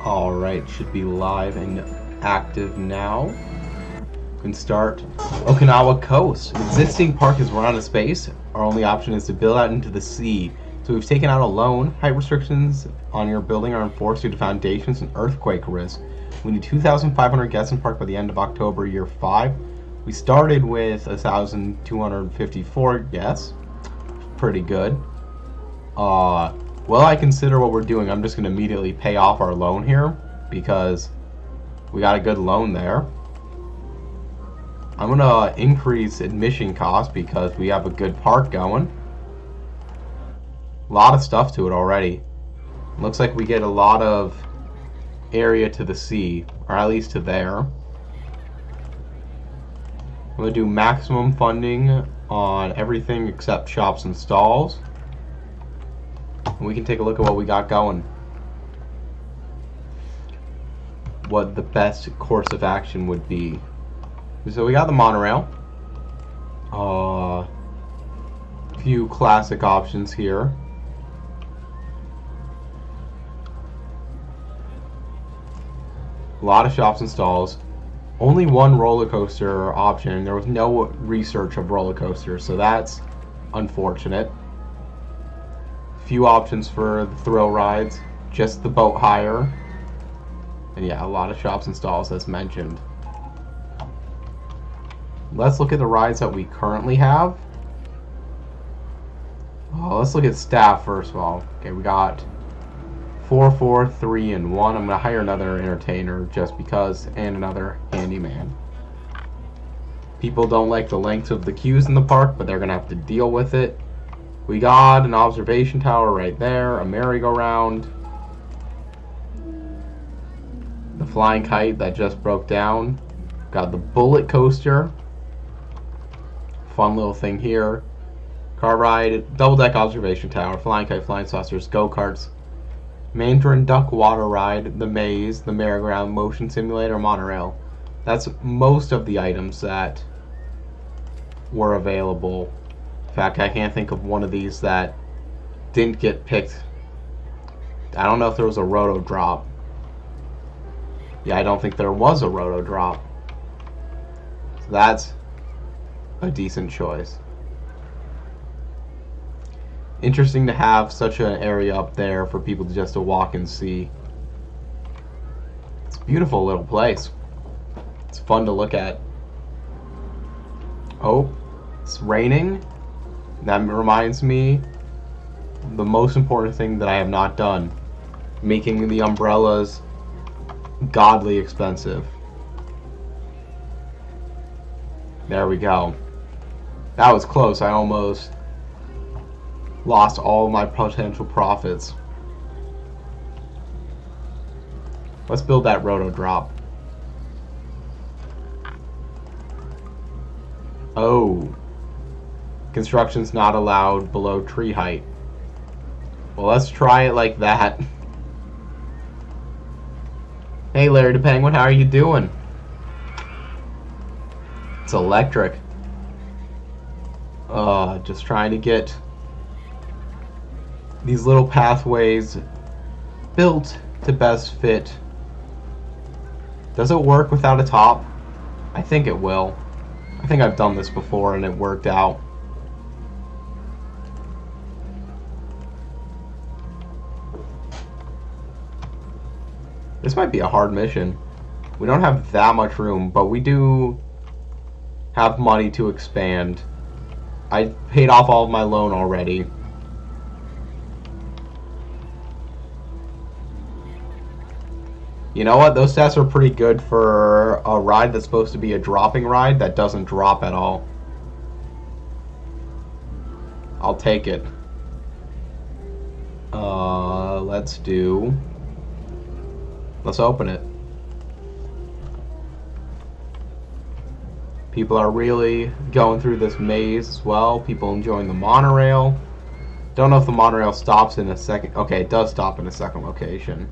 Alright, should be live and active now. We can start Okinawa Coast. An existing park is run out of space. Our only option is to build out into the sea. So we've taken out a loan. Height restrictions on your building are enforced due to foundations and earthquake risk. We need 2,500 guests in park by the end of October, year 5. We started with 1,254 guests. Pretty good. Well, I consider what we're doing, I'm just going to immediately pay off our loan here because we got a good loan there. I'm going to increase admission costs because we have a good park going. A lot of stuff to it already. Looks like we get a lot of area to the sea, or at least to there. I'm going to do maximum funding on everything except shops and stalls. And we can take a look at what we got going. What the best course of action would be. So we got the monorail. A few classic options here. A lot of shops and stalls. Only one roller coaster option. There was no research of roller coasters, so that's unfortunate. Few options for the thrill rides, just the boat hire, and yeah, a lot of shops and stalls as mentioned. Let's look at the rides that we currently have. Let's look at staff first of all. Okay, we got 4, 4, 3, and 1. I'm gonna hire another entertainer just because, and another handyman. People don't like the length of the queues in the park, but they're gonna have to deal with it. We got an observation tower right there, a merry-go-round, the flying kite that just broke down, got the bullet coaster, fun little thing here, car ride, double-deck observation tower, flying kite, flying saucers, go-karts, Mandarin duck water ride, the maze, the merry-go-round, motion simulator, monorail. That's most of the items that were available. In fact, I can't think of one of these that didn't get picked. I don't know if there was a roto drop. Yeah, I don't think there was a roto drop. So that's a decent choice. Interesting to have such an area up there for people to just to walk and see. It's a beautiful little place. It's fun to look at. Oh, it's raining. That reminds me, the most important thing that I have not done, making the umbrellas godly expensive. There we go. That was close. I almost lost all my potential profits. Let's build that roto drop. Oh. Construction's not allowed below tree height. Well, let's try it like that. Hey, Larry the Penguin, how are you doing? It's electric. Just trying to get these little pathways built to best fit. Does it work without a top? I think it will. I think I've done this before and it worked out. This might be a hard mission. We don't have that much room, but we do have money to expand. I paid off all of my loan already. You know what? Those stats are pretty good for a ride that's supposed to be a dropping ride that doesn't drop at all. I'll take it. Let's open it. People are really going through this maze as well. People enjoying the monorail. Don't know if the monorail stops in a second. Okay, it does stop in a second location.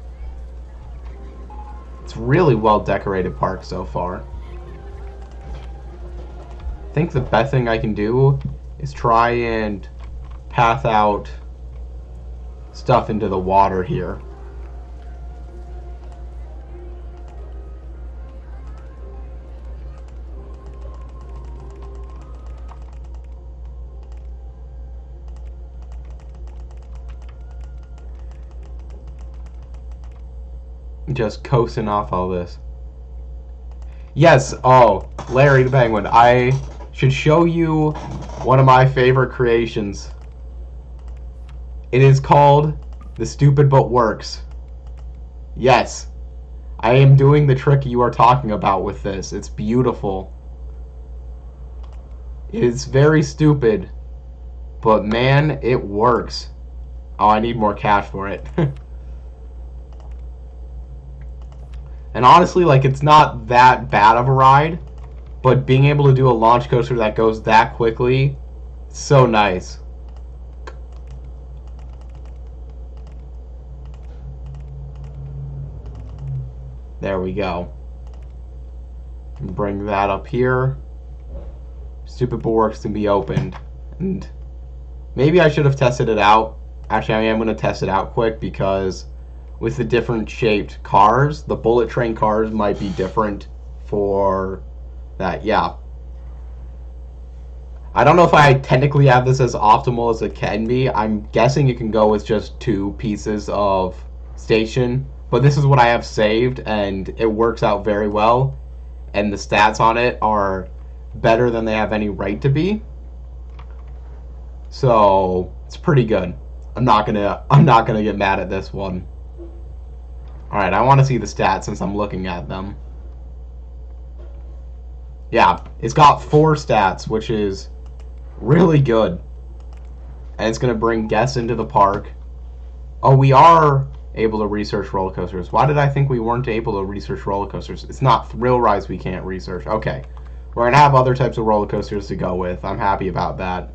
It's really well decorated park so far. I think the best thing I can do is try and path out stuff into the water here. Just coasting off all this. Yes, oh, Larry the Penguin. I should show you one of my favorite creations. It is called The Stupid But Works. Yes, I am doing the trick you are talking about with this. It's beautiful. It is very stupid, but man, it works. Oh, I need more cash for it. And honestly, like, it's not that bad of a ride, but being able to do a launch coaster that goes that quickly, so nice. There we go. Bring that up here. Stupid But Works can be opened. And maybe I should have tested it out. Actually, I am going to test it out quick because with the different shaped cars, the bullet train cars might be different for that. Yeah. I don't know if I technically have this as optimal as it can be. I'm guessing you can go with just 2 pieces of station, but this is what I have saved and it works out very well, and the stats on it are better than they have any right to be. So it's pretty good. I'm not gonna get mad at this one. Alright, I want to see the stats since I'm looking at them. Yeah, it's got 4 stats, which is really good. And it's going to bring guests into the park. Oh, we are able to research roller coasters. Why did I think we weren't able to research roller coasters? It's not thrill rides we can't research. Okay. We're going to have other types of roller coasters to go with. I'm happy about that.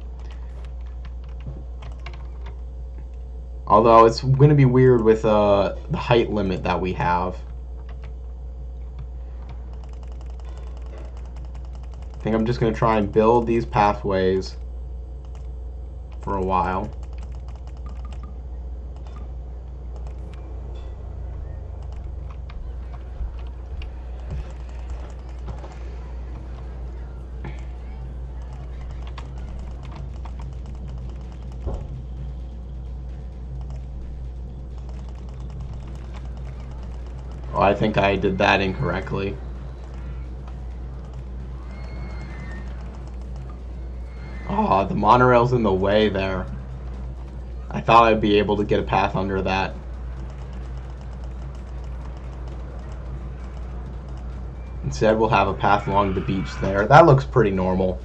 Although it's going to be weird with the height limit that we have. I think I'm just going to try and build these pathways for a while. Oh, I think I did that incorrectly. Oh, the monorail's in the way there. I thought I'd be able to get a path under that. Instead, we'll have a path along the beach there. That looks pretty normal.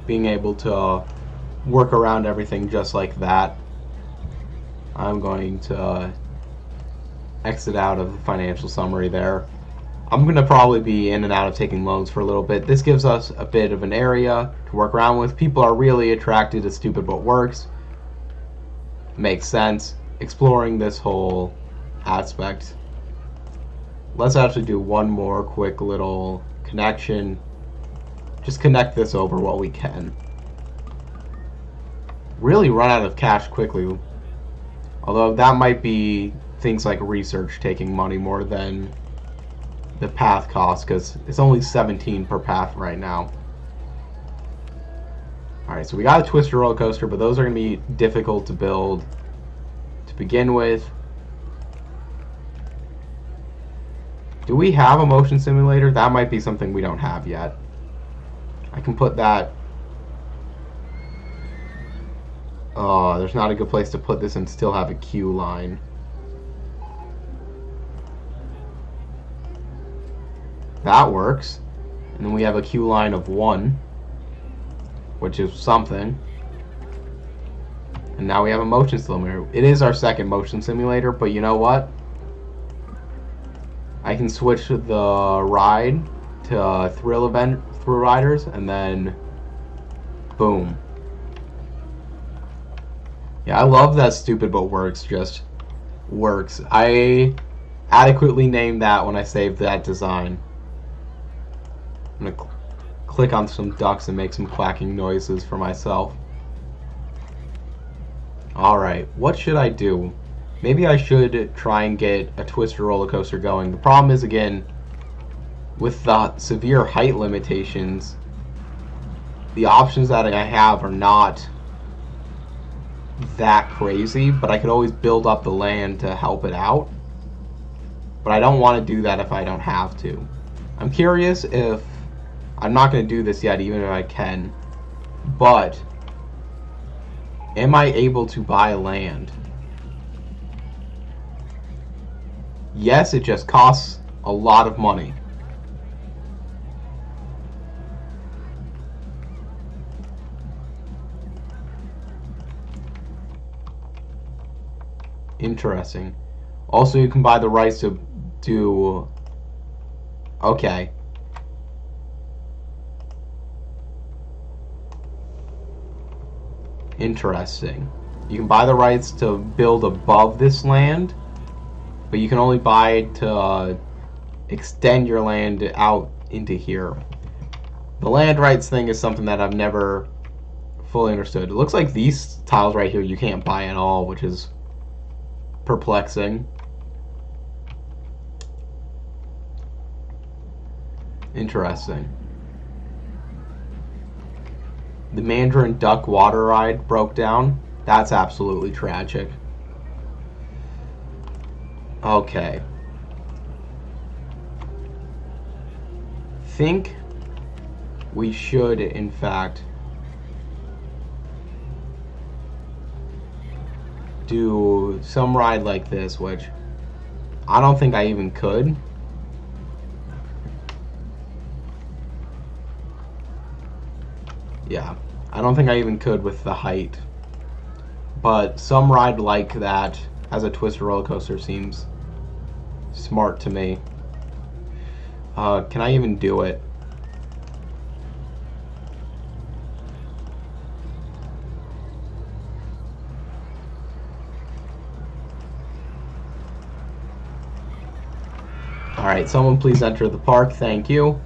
Being able to work around everything just like that. I'm going to exit out of the financial summary there. I'm going to probably be in and out of taking loans for a little bit. This gives us a bit of an area to work around with. People are really attracted to Stupid But Works. Makes sense. Exploring this whole aspect. Let's actually do one more quick little connection. Just connect this over while we can. Really run out of cash quickly. Although that might be things like research taking money more than the path cost, because it's only 17 per path right now. Alright, so we got a Twister roller coaster, but those are going to be difficult to build to begin with. Do we have a motion simulator? That might be something we don't have yet. I can put that... Oh, there's not a good place to put this and still have a queue line. That works. And then we have a queue line of 1, which is something. And now we have a motion simulator. It is our second motion simulator, but you know what? I can switch the ride to thrill riders, and then boom. Yeah, I love that Stupid But Works just works. I adequately named that when I saved that design. I'm going to click on some ducks and make some quacking noises for myself. Alright, what should I do? Maybe I should try and get a Twister roller coaster going. The problem is, again, with the severe height limitations, the options that I have are not that crazy, but I could always build up the land to help it out. but I don't want to do that if I don't have to. I'm curious if... I'm not going to do this yet, even if I can. But... am I able to buy land? Yes, it just costs a lot of money. Interesting. Also, you can buy the rights to do... okay. Interesting. You can buy the rights to build above this land, but you can only buy to extend your land out into here. The land rights thing is something that I've never fully understood. It looks like these tiles right here you can't buy at all, which is perplexing. Interesting. The Mandarin Duck water ride broke down. That's absolutely tragic. Okay. Think we should, in fact, do some ride like this, which I don't think I even could. Yeah, I don't think I even could with the height. But some ride like that as a twister roller coaster seems smart to me. Can I even do it? Alright, someone please enter the park, thank you.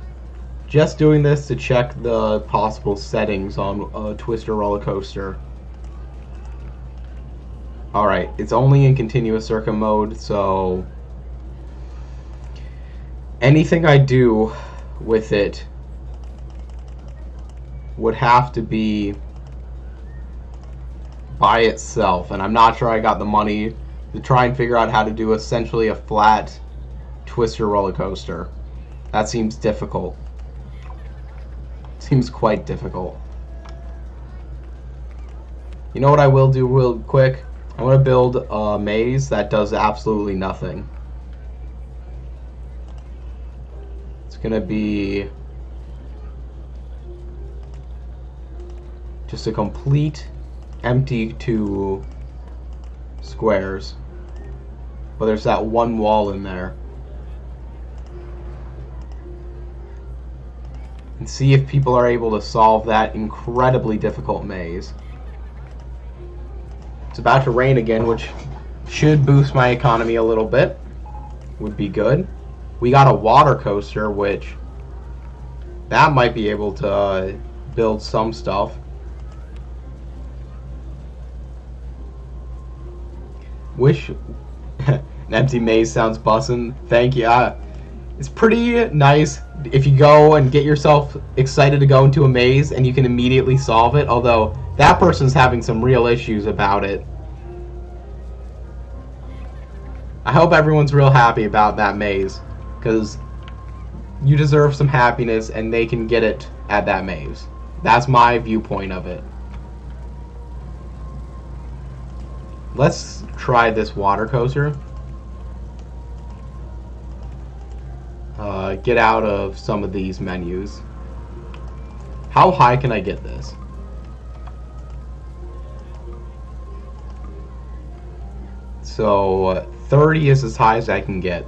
Just doing this to check the possible settings on a twister roller coaster. Alright, it's only in continuous circuit mode, so anything I do with it would have to be by itself, and I'm not sure I got the money to try and figure out how to do essentially a flat twister roller coaster. That seems difficult. Seems quite difficult. You know what I will do real quick? I'm going to build a maze that does absolutely nothing. It's going to be just a complete empty 2 squares. But there's that one wall in there. And see if people are able to solve that incredibly difficult maze. It's about to rain again, which should boost my economy a little bit. Would be good. We got a water coaster, which that might be able to build some stuff. Wish an empty maze sounds bussin'. Thank you. It's pretty nice if you go and get yourself excited to go into a maze and you can immediately solve it, although that person's having some real issues about it. I hope everyone's real happy about that maze, because you deserve some happiness and they can get it at that maze. That's my viewpoint of it. Let's try this water coaster. Get out of some of these menus. How high can I get this? So 30 is as high as I can get.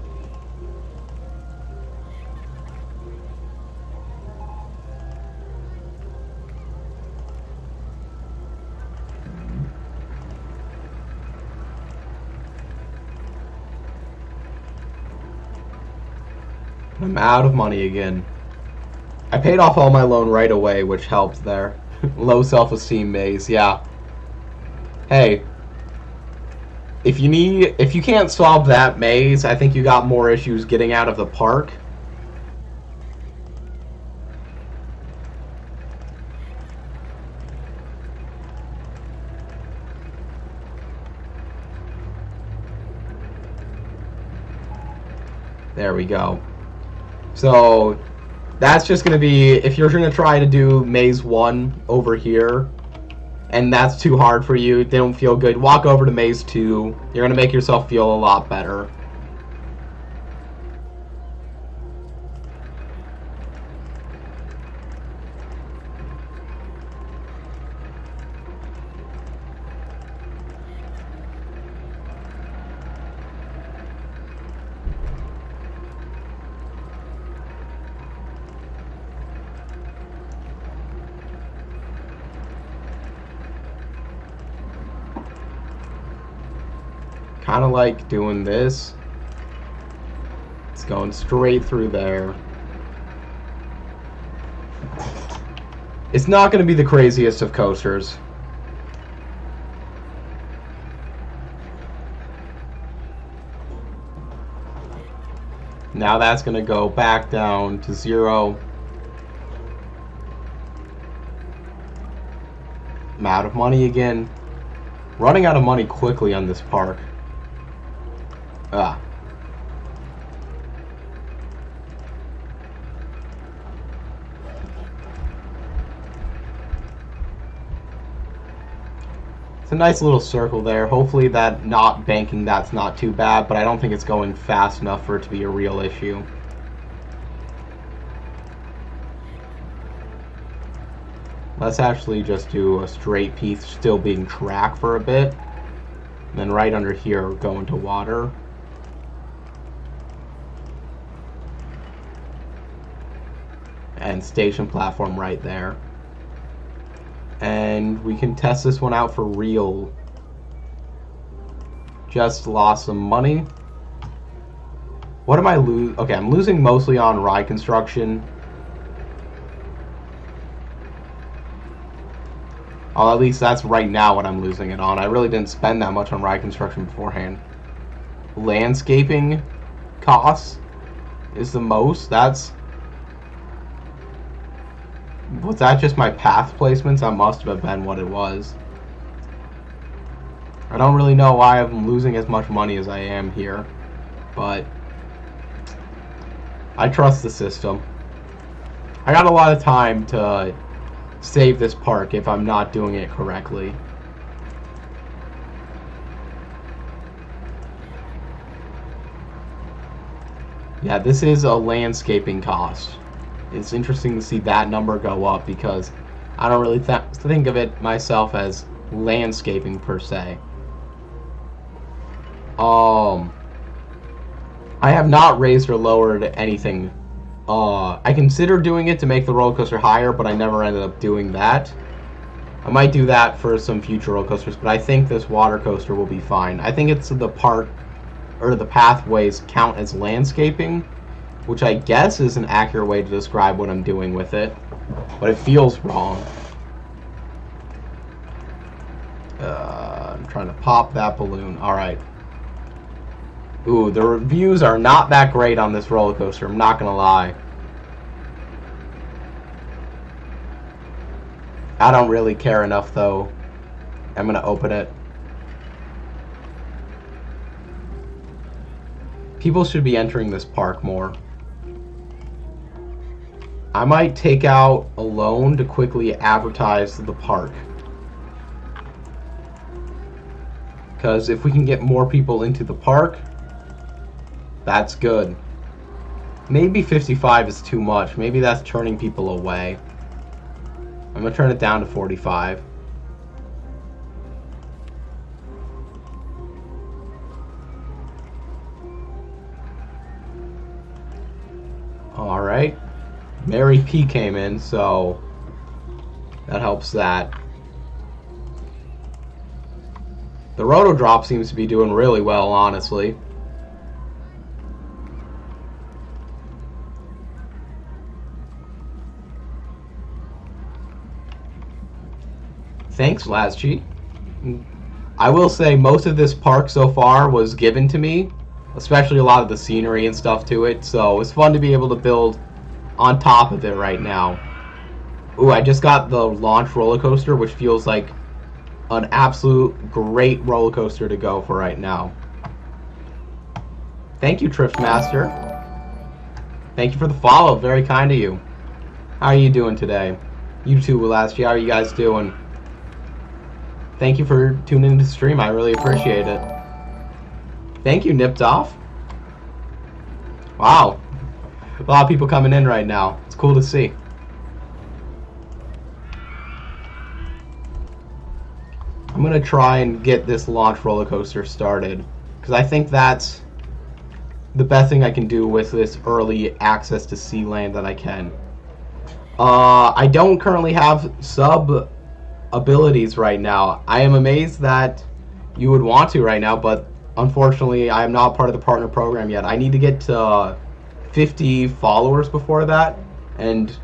I'm out of money again. I paid off all my loan right away, which helped there. Low self-esteem maze, yeah. Hey, if you can't solve that maze, I think you got more issues getting out of the park. There we go. So that's just going to be, if you're going to try to do Maze 1 over here, and that's too hard for you, they don't feel good, walk over to Maze 2. You're going to make yourself feel a lot better. Kind of like doing this. It's going straight through there. It's not going to be the craziest of coasters. Now that's going to go back down to 0. I'm out of money again. Running out of money quickly on this park. It's a nice little circle there. Hopefully that not banking, that's not too bad, but I don't think it's going fast enough for it to be a real issue. Let's actually just do a straight piece still being track for a bit. And then right under here go into water. And station platform right there. And we can test this one out for real. Just lost some money. What am I losing? Okay, I'm losing mostly on ride construction. Oh, at least that's right now what I'm losing it on. I really didn't spend that much on ride construction beforehand. Landscaping costs is the most. Was that just my path placements? That must have been what it was. I don't really know why I'm losing as much money as I am here, but I trust the system. I got a lot of time to save this park if I'm not doing it correctly. Yeah, this is a landscaping cost. It's interesting to see that number go up because I don't really think of it myself as landscaping per se. I have not raised or lowered anything. I considered doing it to make the roller coaster higher, but I never ended up doing that. I might do that for some future roller coasters, but I think this water coaster will be fine. I think it's the park, or the pathways count as landscaping, which I guess is an accurate way to describe what I'm doing with it, but it feels wrong. I'm trying to pop that balloon. Alright. Ooh, the reviews are not that great on this roller coaster, I'm not gonna lie. I don't really care enough though. I'm gonna open it. People should be entering this park more. I might take out a loan to quickly advertise the park. Because if we can get more people into the park, that's good. Maybe 55 is too much. Maybe that's turning people away. I'm going to turn it down to 45. Alright. Mary P came in, so that helps that. The Roto Drop seems to be doing really well, honestly. Thanks, Lazchi. I will say most of this park so far was given to me, especially a lot of the scenery and stuff to it, so it's fun to be able to build on top of it right now. Ooh, I just got the launch roller coaster, which feels like an absolute great roller coaster to go for right now. Thank you, Trips Master. Thank you for the follow. Very kind of you. How are you doing today? You too, Walaski. How are you guys doing? Thank you for tuning into the stream. I really appreciate it. Thank you, Nipped Off. Wow. A lot of people coming in right now. It's cool to see. I'm going to try and get this launch roller coaster started, because I think that's the best thing I can do with this early access to Sealand that I can. I don't currently have sub abilities right now. I am amazed that you would want to right now, but unfortunately I am not part of the partner program yet. I need to get to 50 followers before that, and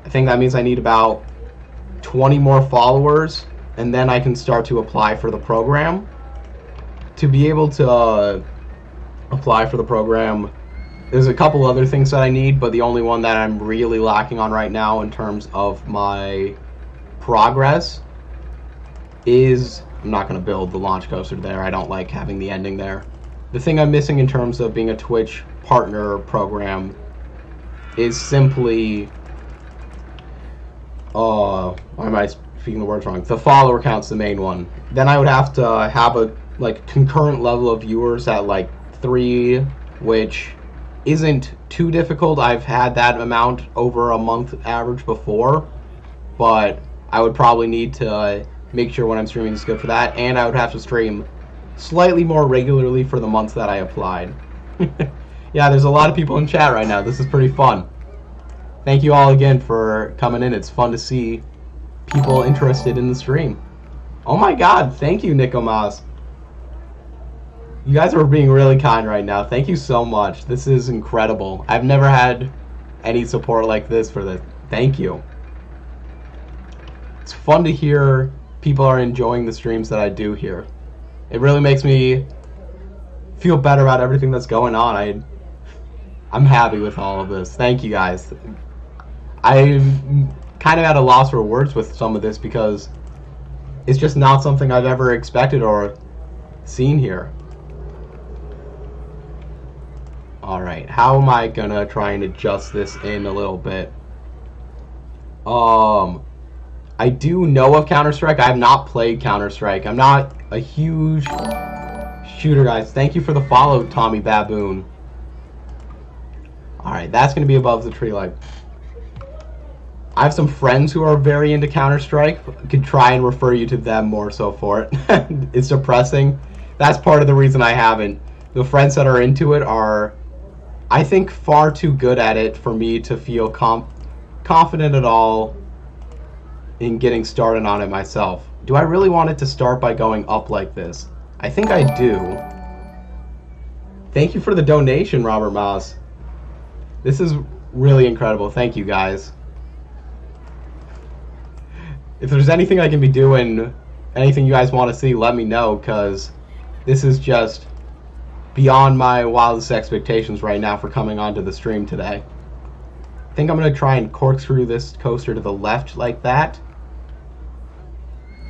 I think that means I need about 20 more followers, and then I can start to apply for the program. To be able to apply for the program, there's a couple other things that I need, but the only one that I'm really lacking on right now in terms of my progress is, I'm not going to build the launch coaster there. I don't like having the ending there. The thing I'm missing in terms of being a Twitch partner program is simply, why am I speaking the words wrong? The follower count's the main one. Then I would have to have a concurrent level of viewers at 3, which isn't too difficult. I've had that amount over a month average before, but I would probably need to make sure when I'm streaming is good for that, and I would have to stream slightly more regularly for the months that I applied. Yeah, there's a lot of people in chat right now. This is pretty fun. Thank you all again for coming in. It's fun to see people interested in the stream. Oh my god, thank you, Nicomas. You guys are being really kind right now. Thank you so much. This is incredible. I've never had any support like this for this. Thank you. It's fun to hear people are enjoying the streams that I do here. It really makes me feel better about everything that's going on. I'm happy with all of this. Thank you guys. I'm kind of at a loss for words with some of this because it's just not something I've ever expected or seen here. Alright, how am I gonna try and adjust this in a little bit? I do know of Counter-Strike. I have not played Counter-Strike. I'm not a huge shooter, guys. Thank you for the follow, Tommy Baboon. Alright, that's gonna be above the tree line. I have some friends who are very into Counter-Strike. I could try and refer you to them more so for it. It's depressing. That's part of the reason I haven't. The friends that are into it are, I think, far too good at it for me to feel confident at all in getting started on it myself. Do I really want it to start by going up like this? I think I do. Thank you for the donation, Robert Moss. This is really incredible. Thank you, guys. If there's anything I can be doing, anything you guys want to see, let me know, because this is just beyond my wildest expectations right now for coming onto the stream today. I think I'm going to try and corkscrew this coaster to the left like that.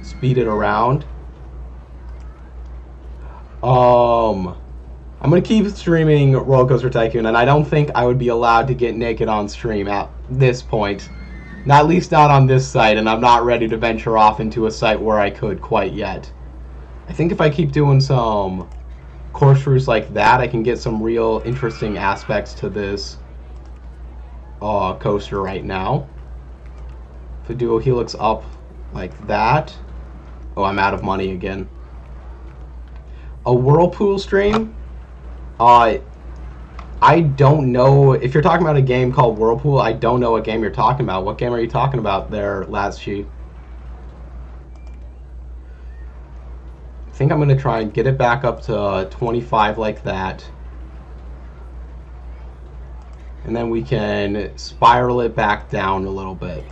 Speed it around. I'm going to keep streaming Roller Coaster Tycoon, and I don't think I would be allowed to get naked on stream at this point. At least not on this site, and I'm not ready to venture off into a site where I could quite yet. I think if I keep doing some corkscrews like that, I can get some real interesting aspects to this coaster right now. If I do a helix up like that. Oh, I'm out of money again. A whirlpool stream? I don't know. If you're talking about a game called Whirlpool, I don't know what game you're talking about. What game are you talking about there, Laschi? I think I'm going to try and get it back up to 25 like that. And then we can spiral it back down a little bit.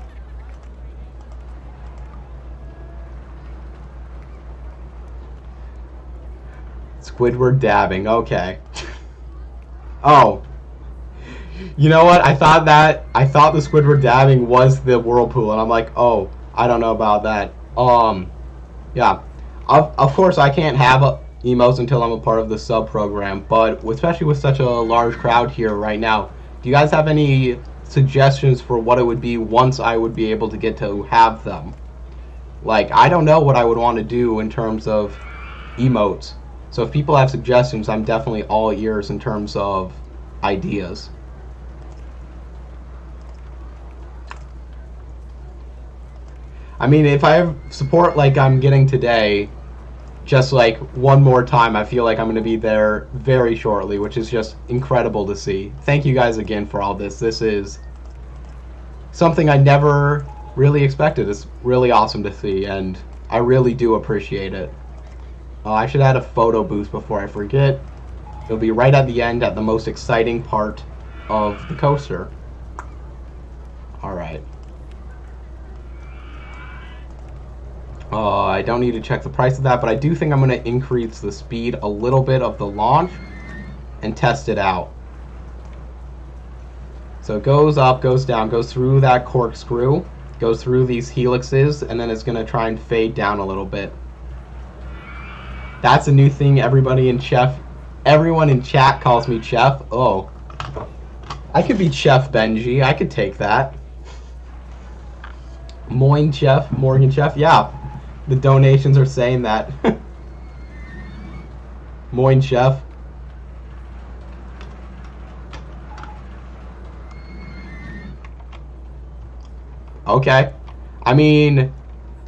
Squidward dabbing, okay. Oh. You know what? I thought the Squidward dabbing was the whirlpool, and I'm like, oh, I don't know about that. Yeah. Of course, I can't have emotes until I'm a part of the sub program, but especially with such a large crowd here right now, Do you guys have any suggestions for what it would be once I would be able to get to have them? Like, I don't know what I would want to do in terms of emotes. So if people have suggestions, I'm definitely all ears in terms of ideas. I mean, if I have support like I'm getting today, just like one more time, I feel like I'm going to be there very shortly, which is just incredible to see. Thank you guys again for all this. This is something I never really expected. It's really awesome to see, and I really do appreciate it. I should add a photo boost before I forget. It'll be right at the end, at the most exciting part of the coaster. Alright. I don't need to check the price of that, but I do think I'm going to increase the speed a little bit of the launch and test it out. So it goes up, goes down, goes through that corkscrew, goes through these helixes, and then it's going to try and fade down a little bit. That's a new thing. Everyone in chat calls me Chef. Oh, I could be Chef Benji. I could take that. Morgan Chef. Yeah, the donations are saying that. Moin Chef. Okay. I mean,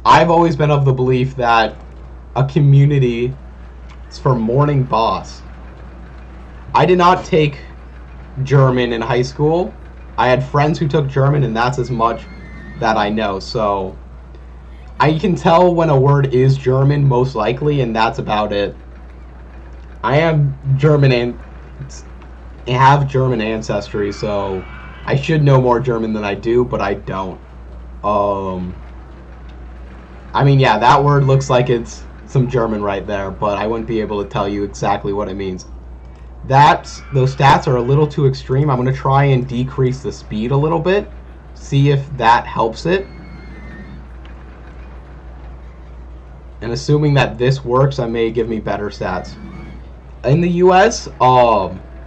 I've always been of the belief that a community is for morning boss. I did not take German in high school. I had friends who took German, and that's as much that I know. So I can tell when a word is German, most likely, and that's about it. I am German and have German ancestry, so I should know more German than I do, but I don't. I mean, yeah, that word looks like it's some German right there, but I wouldn't be able to tell you exactly what it means. Those stats are a little too extreme. I'm going to try and decrease the speed a little bit, see if that helps it. And assuming that this works, I may give me better stats. In the US,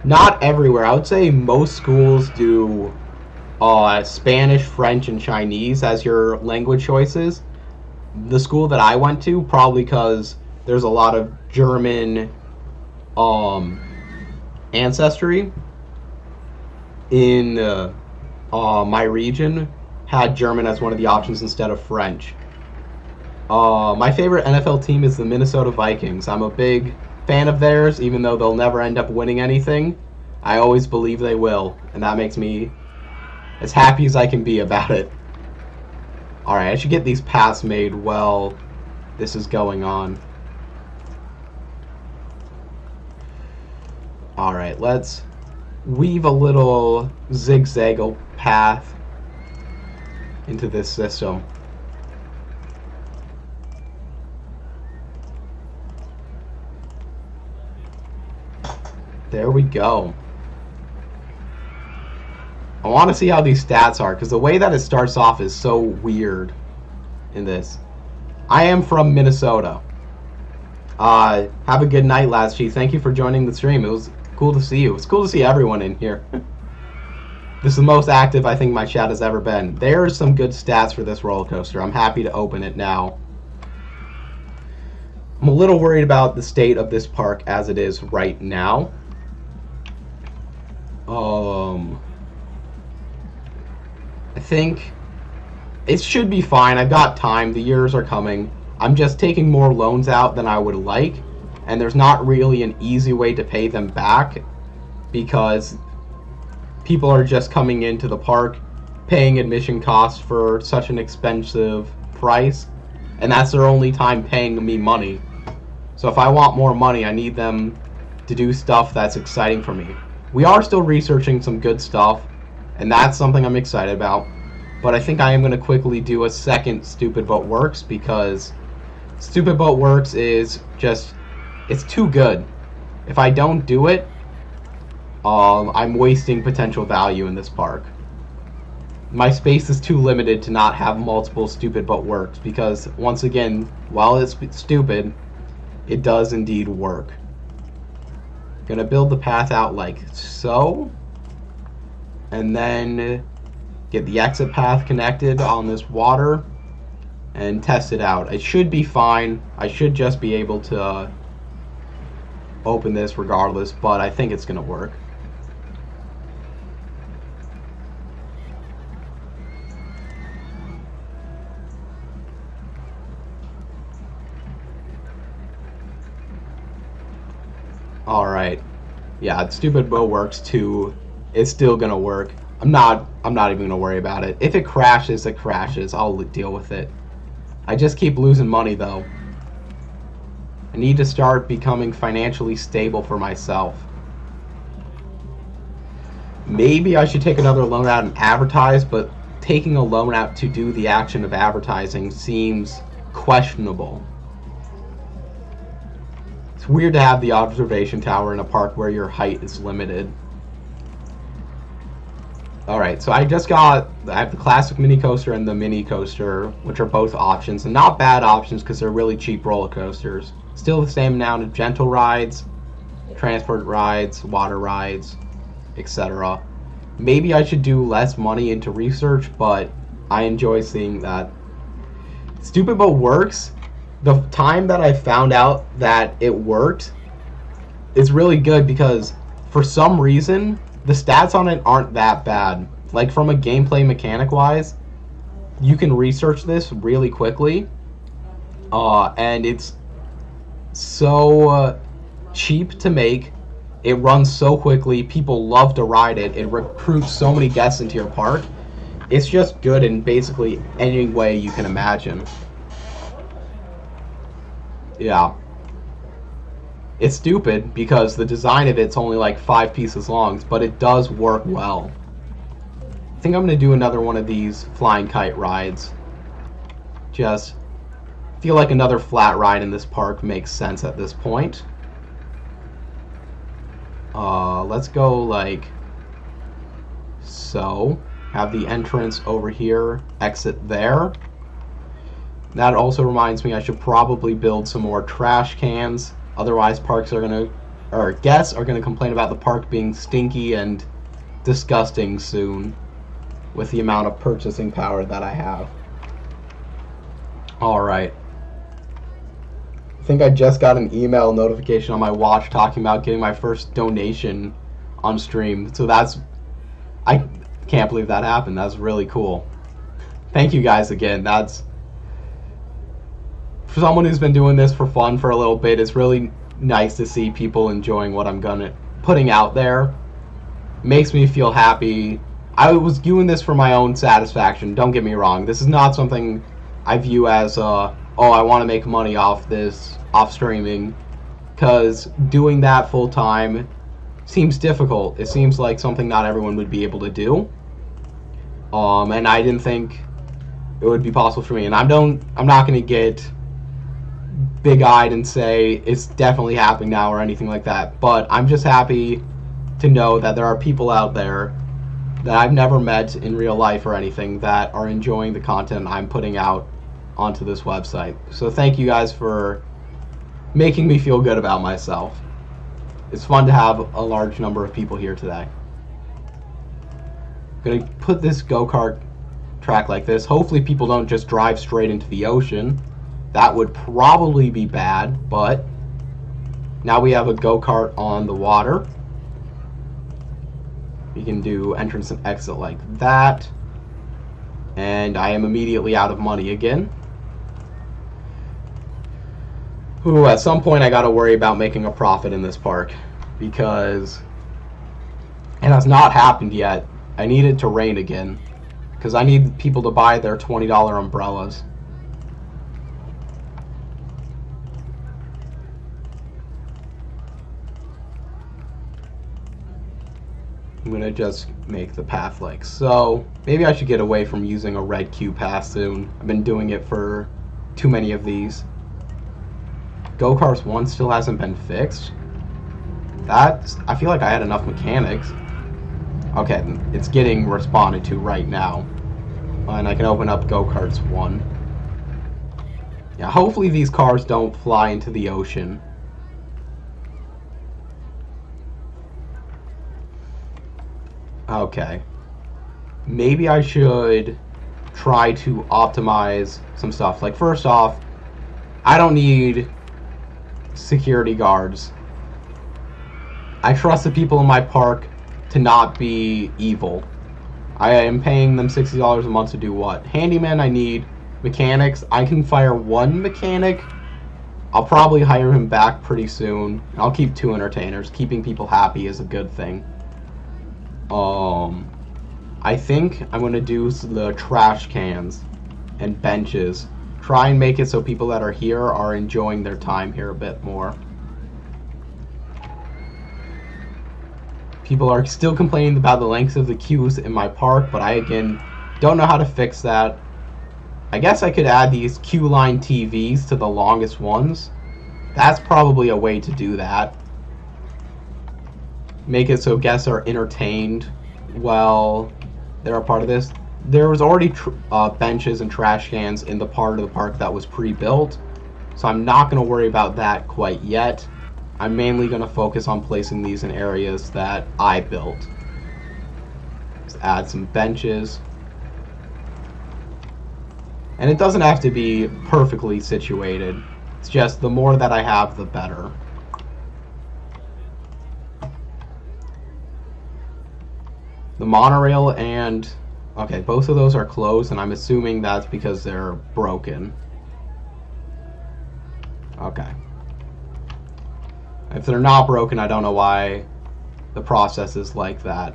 not everywhere. I would say most schools do Spanish, French, and Chinese as your language choices. The school that I went to, probably because there's a lot of German ancestry in my region, had German as one of the options instead of French. My favorite NFL team is the Minnesota Vikings. I'm a big fan of theirs, even though they'll never end up winning anything. I always believe they will, and that makes me as happy as I can be about it. Alright, I should get these paths made while this is going on. Alright, let's weave a little zigzag path into this system. There we go. I want to see how these stats are, because the way that it starts off is so weird in this. I am from Minnesota. Have a good night, Last Chief. Thank you for joining the stream. It was cool to see you. It's cool to see everyone in here. This is the most active I think my chat has ever been. There's some good stats for this roller coaster. I'm happy to open it now. I'm a little worried about the state of this park as it is right now. I think it should be fine. I've got time. The years are coming. I'm just taking more loans out than I would like, and there's not really an easy way to pay them back because people are just coming into the park paying admission costs for such an expensive price, and that's their only time paying me money. So if I want more money, I need them to do stuff that's exciting for me. We are still researching some good stuff, and that's something I'm excited about. But I think I am going to quickly do a second Stupid But Works, because Stupid But Works is just, it's too good. If I don't do it, I'm wasting potential value in this park. My space is too limited to not have multiple Stupid But Works, because once again, while it's stupid, it does indeed work. Gonna build the path out like so. and then get the exit path connected on this water and test it out. It should be fine. I should just be able to open this regardless, but I think it's gonna work. Alright. Yeah, stupid boat works too. It's still gonna work. I'm not even gonna worry about it. If it crashes, it crashes. I'll deal with it. I just keep losing money though. I need to start becoming financially stable for myself. Maybe I should take another loan out and advertise, but taking a loan out to do the action of advertising seems questionable. It's weird to have the observation tower in a park where your height is limited. Alright, so I have the classic mini coaster and the mini coaster, which are both options, and not bad options because they're really cheap roller coasters. Still the same amount of gentle rides, transport rides, water rides, etc. Maybe I should do less money into research, but I enjoy seeing that. Stupid Boat works. The time that I found out that it worked is really good because for some reason the stats on it aren't that bad. Like from a gameplay mechanic wise, you can research this really quickly, and it's so cheap to make. It runs so quickly. People love to ride it. It recruits so many guests into your park. It's just good in basically any way you can imagine. Yeah. It's stupid because the design of it's only like 5 pieces long, but it does work well. I think I'm going to do another one of these flying kite rides. Just feel like another flat ride in this park makes sense at this point. Let's go like so. Have the entrance over here, exit there. That also reminds me I should probably build some more trash cans. Otherwise, guests are gonna complain about the park being stinky and disgusting soon with the amount of purchasing power that I have. Alright. I think I just got an email notification on my watch talking about getting my first donation on stream. So I can't believe that happened. That's really cool. Thank you guys again. For someone who's been doing this for fun for a little bit, it's really nice to see people enjoying what I'm putting out there. Makes me feel happy. I was doing this for my own satisfaction, don't get me wrong. This is not something I view as, oh, I want to make money off streaming, because doing that full time seems difficult. It seems like something not everyone would be able to do. And I didn't think it would be possible for me. And I'm not going to get big-eyed and say it's definitely happening now or anything like that, but I'm just happy to know that there are people out there that I've never met in real life or anything that are enjoying the content I'm putting out onto this website. So thank you guys for making me feel good about myself. It's fun to have a large number of people here today. I'm gonna put this go-kart track like this. Hopefully people don't just drive straight into the ocean. That would probably be bad, but now we have a go-kart on the water. We can do entrance and exit like that. And I am immediately out of money again. Ooh, at some point I gotta worry about making a profit in this park, because it has not happened yet. I need it to rain again, because I need people to buy their $20 umbrellas. I'm gonna just make the path like so. Maybe I should get away from using a red Q path soon. I've been doing it for too many of these. Go-Karts 1 still hasn't been fixed. I feel like I had enough mechanics. Okay, it's getting responded to right now. And I can open up Go-Karts 1. Yeah, hopefully these cars don't fly into the ocean. Okay. maybe I should try to optimize some stuff. Like, first off, I don't need security guards. I trust the people in my park to not be evil. I am paying them $60 a month to do what? Handyman, I need. Mechanics, I can fire one mechanic. I'll probably hire him back pretty soon. I'll keep 2 entertainers. Keeping people happy is a good thing. I think I'm going to do the trash cans and benches. Try and make it so people that are here are enjoying their time here a bit more. People are still complaining about the length of the queues in my park, but I, again, don't know how to fix that. I guess I could add these queue line TVs to the longest ones. That's probably a way to do that. Make it so guests are entertained while they're a part of this. There was already benches and trash cans in the part of the park that was pre-built, so I'm not going to worry about that quite yet. I'm mainly going to focus on placing these in areas that I built. Just add some benches. And it doesn't have to be perfectly situated. It's just the more that I have, the better. The monorail and... okay, both of those are closed, and I'm assuming that's because they're broken. Okay. If they're not broken, I don't know why the process is like that.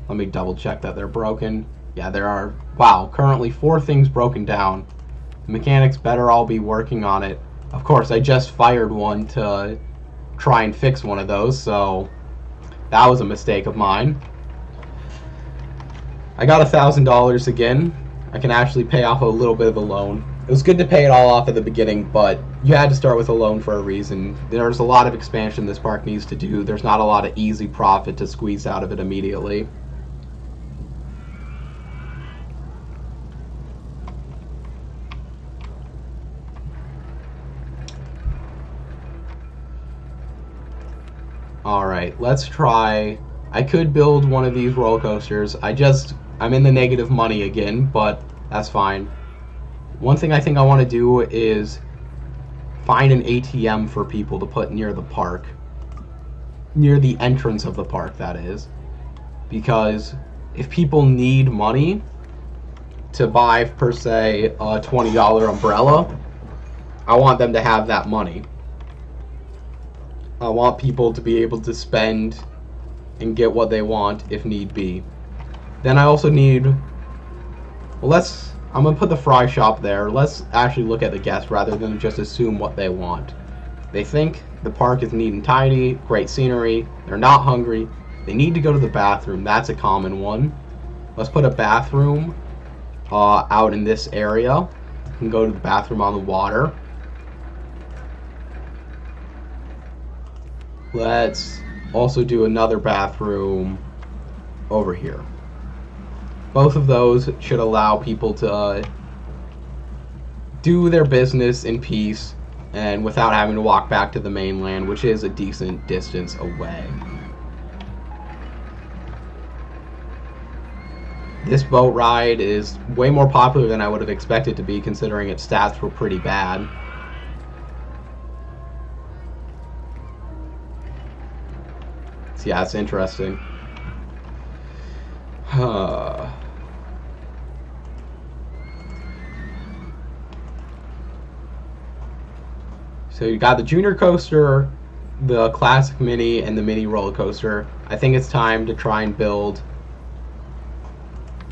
Let me double check that they're broken. Yeah, there are, wow, currently 4 things broken down. The mechanics better all be working on it. Of course, I just fired one to try and fix one of those, so that was a mistake of mine. I got $1,000 again. I can actually pay off a little bit of the loan. It was good to pay it all off at the beginning, but you had to start with a loan for a reason. There's a lot of expansion this park needs to do. There's not a lot of easy profit to squeeze out of it immediately. Alright, let's try. I could build one of these roller coasters. I'm in the negative money again, but that's fine. One thing I think I want to do is find an ATM for people to put near the park. Near the entrance of the park, that is. Because if people need money to buy, per se, a $20 umbrella, I want them to have that money. I want people to be able to spend and get what they want if need be. Then I also need, well, I'm going to put the fry shop there. Let's actually look at the guests rather than just assume what they want. They think the park is neat and tidy, great scenery, they're not hungry, they need to go to the bathroom. That's a common one. Let's put a bathroom out in this area. You can go to the bathroom on the water. Let's also do another bathroom over here. Both of those should allow people to do their business in peace and without having to walk back to the mainland, which is a decent distance away. This boat ride is way more popular than I would have expected to be, considering its stats were pretty bad. So yeah, it's interesting. So you got the junior coaster, the classic mini, and the mini roller coaster. I think it's time to try and build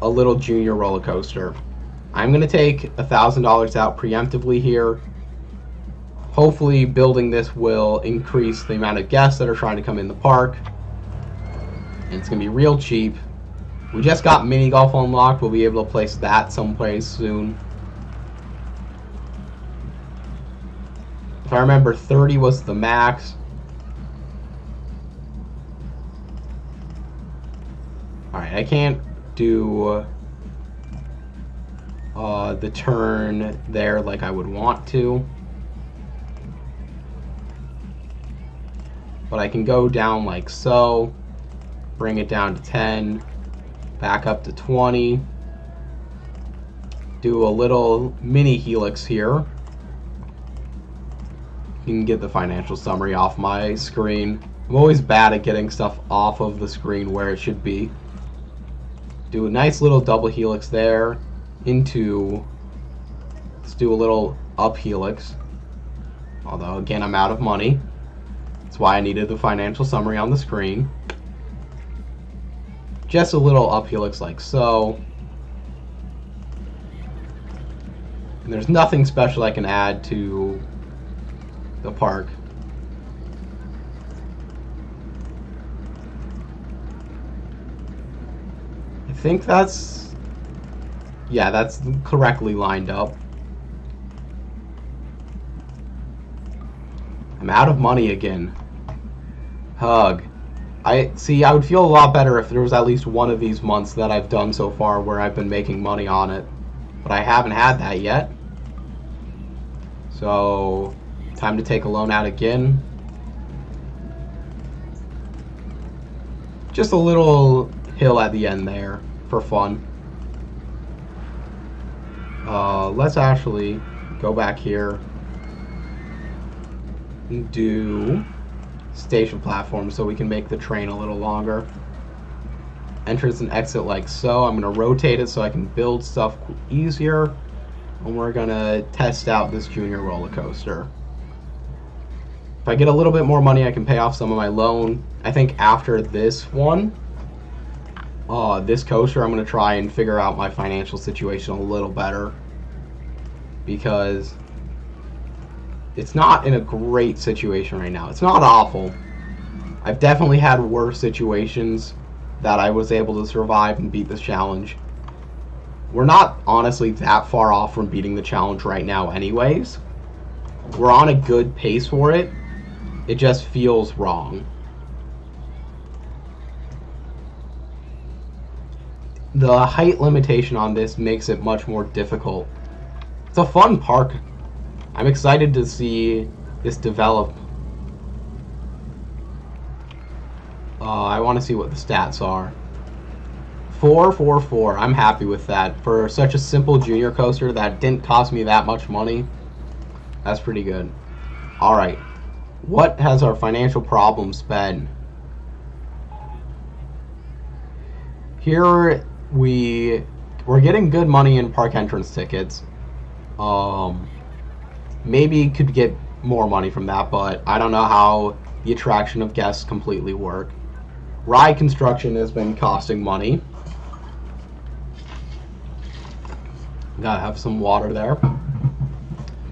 a little junior roller coaster. I'm going to take $1,000 out preemptively here. Hopefully building this will increase the amount of guests that are trying to come in the park. And it's going to be real cheap. We just got mini golf unlocked. We'll be able to place that someplace soon. If I remember, 30 was the max. Alright, I can't do the turn there like I would want to. But I can go down like so. Bring it down to 10. Back up to 20. Do a little mini helix here. You can get the financial summary off my screen. I'm always bad at getting stuff off of the screen where it should be. Do a nice little double helix there into, let's do a little up helix. Although, again, I'm out of money. That's why I needed the financial summary on the screen. Just a little up helix like so. And there's nothing special I can add to the park. I think that's, yeah, that's correctly lined up. I'm out of money again. Hug. I would feel a lot better if there was at least one of these months that I've done so far where I've been making money on it. But I haven't had that yet. So, time to take a loan out again. Just a little hill at the end there for fun. Let's actually go back here and do station platform so we can make the train a little longer. Entrance and exit like so. I'm going to rotate it so I can build stuff easier. And we're going to test out this junior roller coaster. If I get a little bit more money, I can pay off some of my loan. I think after this one, this coaster, I'm going to try and figure out my financial situation a little better. Because it's not in a great situation right now. It's not awful. I've definitely had worse situations that I was able to survive and beat this challenge. We're not honestly that far off from beating the challenge right now anyways. We're on a good pace for it. It just feels wrong. The height limitation on this makes it much more difficult. It's a fun park. I'm excited to see this develop. I want to see what the stats are. 444. I'm happy with that. For such a simple junior coaster that didn't cost me that much money, that's pretty good. Alright. What has our financial problems been? Here we're getting good money in park entrance tickets. Maybe could get more money from that, but I don't know how the attraction of guests completely work. Ride construction has been costing money. Gotta have some water there.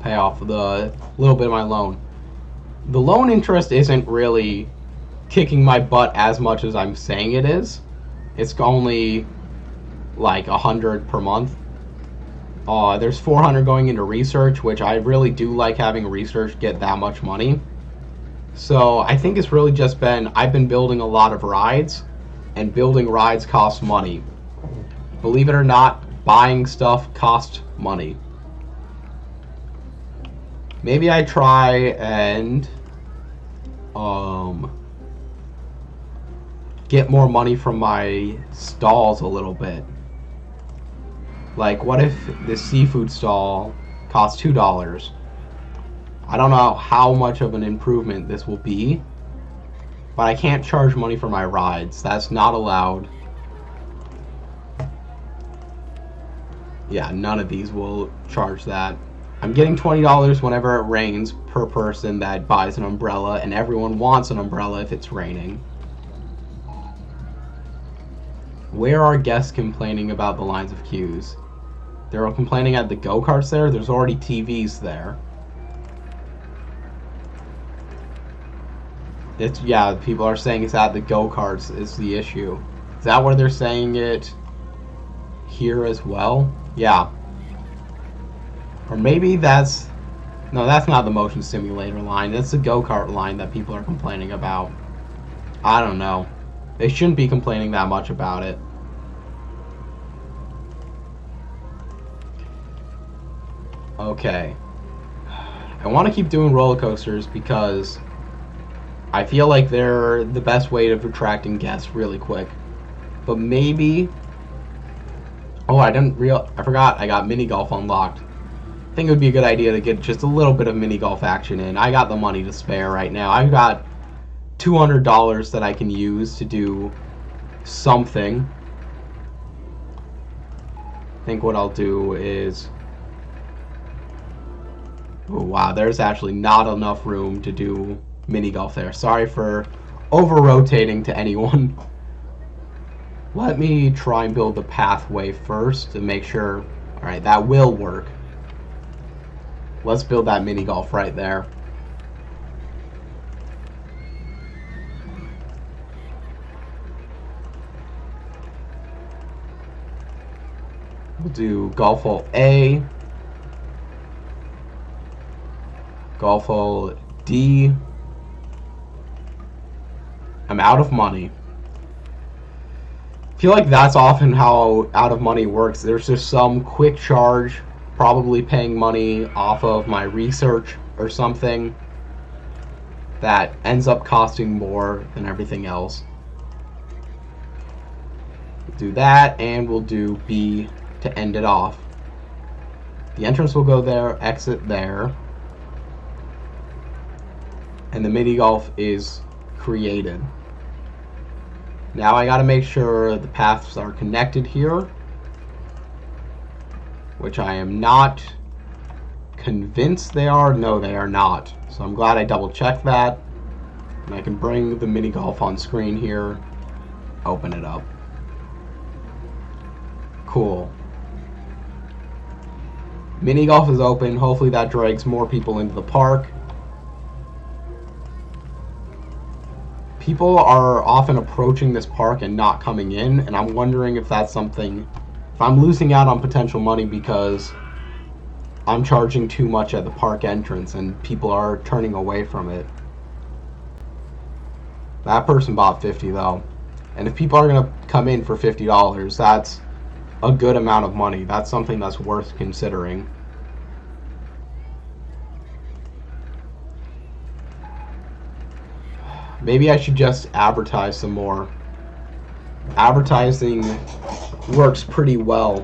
Pay off the little bit of my loan. The loan interest isn't really kicking my butt as much as I'm saying it is. It's only like 100 per month. There's 400 going into research, which I really do like having research get that much money. So I think it's really just been, I've been building a lot of rides, and building rides costs money. Believe it or not, buying stuff costs money. Maybe I try and get more money from my stalls a little bit. Like, what if this seafood stall costs $2? I don't know how much of an improvement this will be, but I can't charge money for my rides. That's not allowed. Yeah, none of these will charge that. I'm getting $20 whenever it rains per person that buys an umbrella, and everyone wants an umbrella if it's raining. Where are guests complaining about the lines of queues? They're complaining at the go-karts there. There's already TVs there. Yeah, people are saying it's at the go-karts is the issue. Is that where they're saying it here as well? Yeah. Or maybe that's... No, that's not the motion simulator line. That's the go-kart line that people are complaining about. I don't know. They shouldn't be complaining that much about it. Okay. I want to keep doing roller coasters because I feel like they're the best way of attracting guests really quick. But maybe Oh, I forgot I got mini golf unlocked. I think it would be a good idea to get just a little bit of mini golf action in. I got the money to spare right now. I've got $200 that I can use to do something. I think what I'll do is... Oh, wow, there's actually not enough room to do mini golf there. Sorry for over-rotating to anyone. Let me try and build the pathway first to make sure... Alright, that will work. Let's build that mini golf right there. We'll do golf hole A, golf hole D. I'm out of money. I feel like that's often how out of money works. There's just some quick charge, probably paying money off of my research or something, that ends up costing more than everything else. We'll do that, and we'll do B to end it off. The entrance will go there, exit there, and the mini golf is created. Now I gotta make sure the paths are connected here, which I am not convinced they are. No, they are not. So I'm glad I double checked that. And I can bring the mini golf on screen here, open it up. Cool. Mini golf is open. Hopefully that drags more people into the park. People are often approaching this park and not coming in, and I'm wondering if that's something, if I'm losing out on potential money because I'm charging too much at the park entrance and people are turning away from it. That person bought 50 though. And if people are going to come in for $50, that's a good amount of money. That's something that's worth considering. Maybe I should just advertise some more. Advertising works pretty well.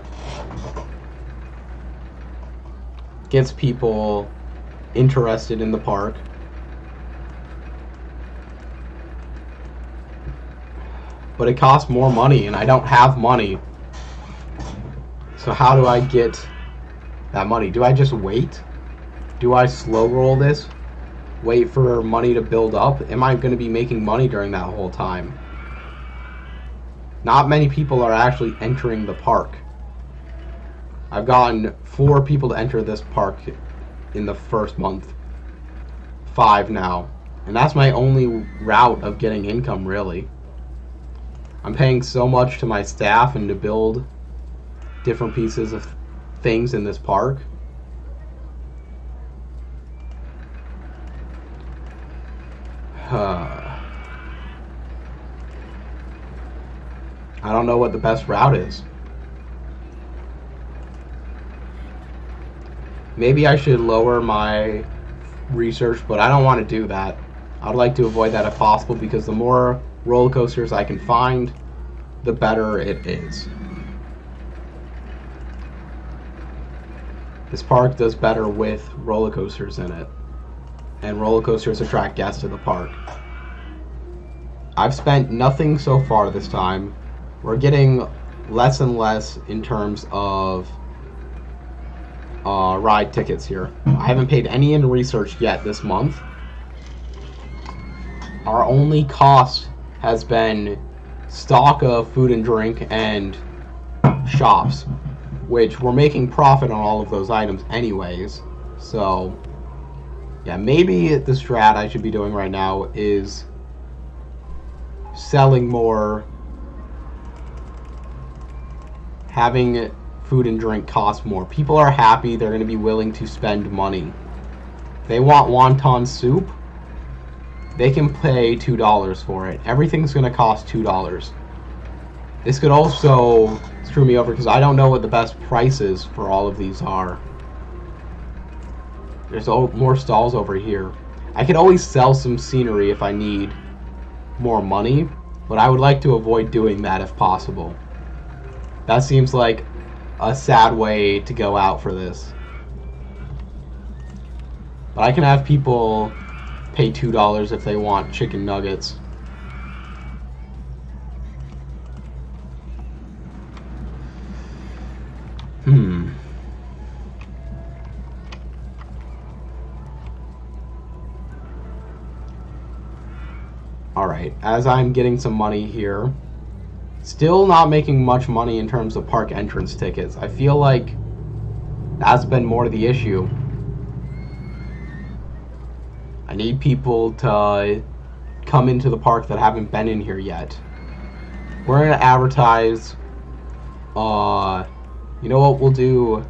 Gets people interested in the park. But it costs more money, and I don't have money. So how do I get that money? Do I just wait? Do I slow roll this? Wait for money to build up? Am I going to be making money during that whole time? Not many people are actually entering the park. I've gotten 4 people to enter this park in the first month. 5 now. And that's my only route of getting income, really. I'm paying so much to my staff and to build different pieces of things in this park. I don't know what the best route is. Maybe I should lower my research, but I don't want to do that. I'd like to avoid that if possible, because the more roller coasters I can find, the better it is. This park does better with roller coasters in it, and roller coasters attract guests to the park. I've spent nothing so far this time. We're getting less and less in terms of ride tickets here. I haven't paid any in research yet this month. Our only cost has been stock of food and drink and shops, which we're making profit on all of those items anyways. So yeah, maybe the strat I should be doing right now is selling more, having food and drink cost more. People are happy, they're going to be willing to spend money. They want wonton soup, they can pay $2 for it. Everything's going to cost $2. This could also screw me over because I don't know what the best prices for all of these are. There's more stalls over here. I could always sell some scenery if I need more money, but I would like to avoid doing that if possible. That seems like a sad way to go out for this. But I can have people pay $2 if they want chicken nuggets. Alright, as I'm getting some money here, still not making much money in terms of park entrance tickets. I feel like that's been more the issue. I need people to come into the park that haven't been in here yet. We're going to advertise, you know what we'll do?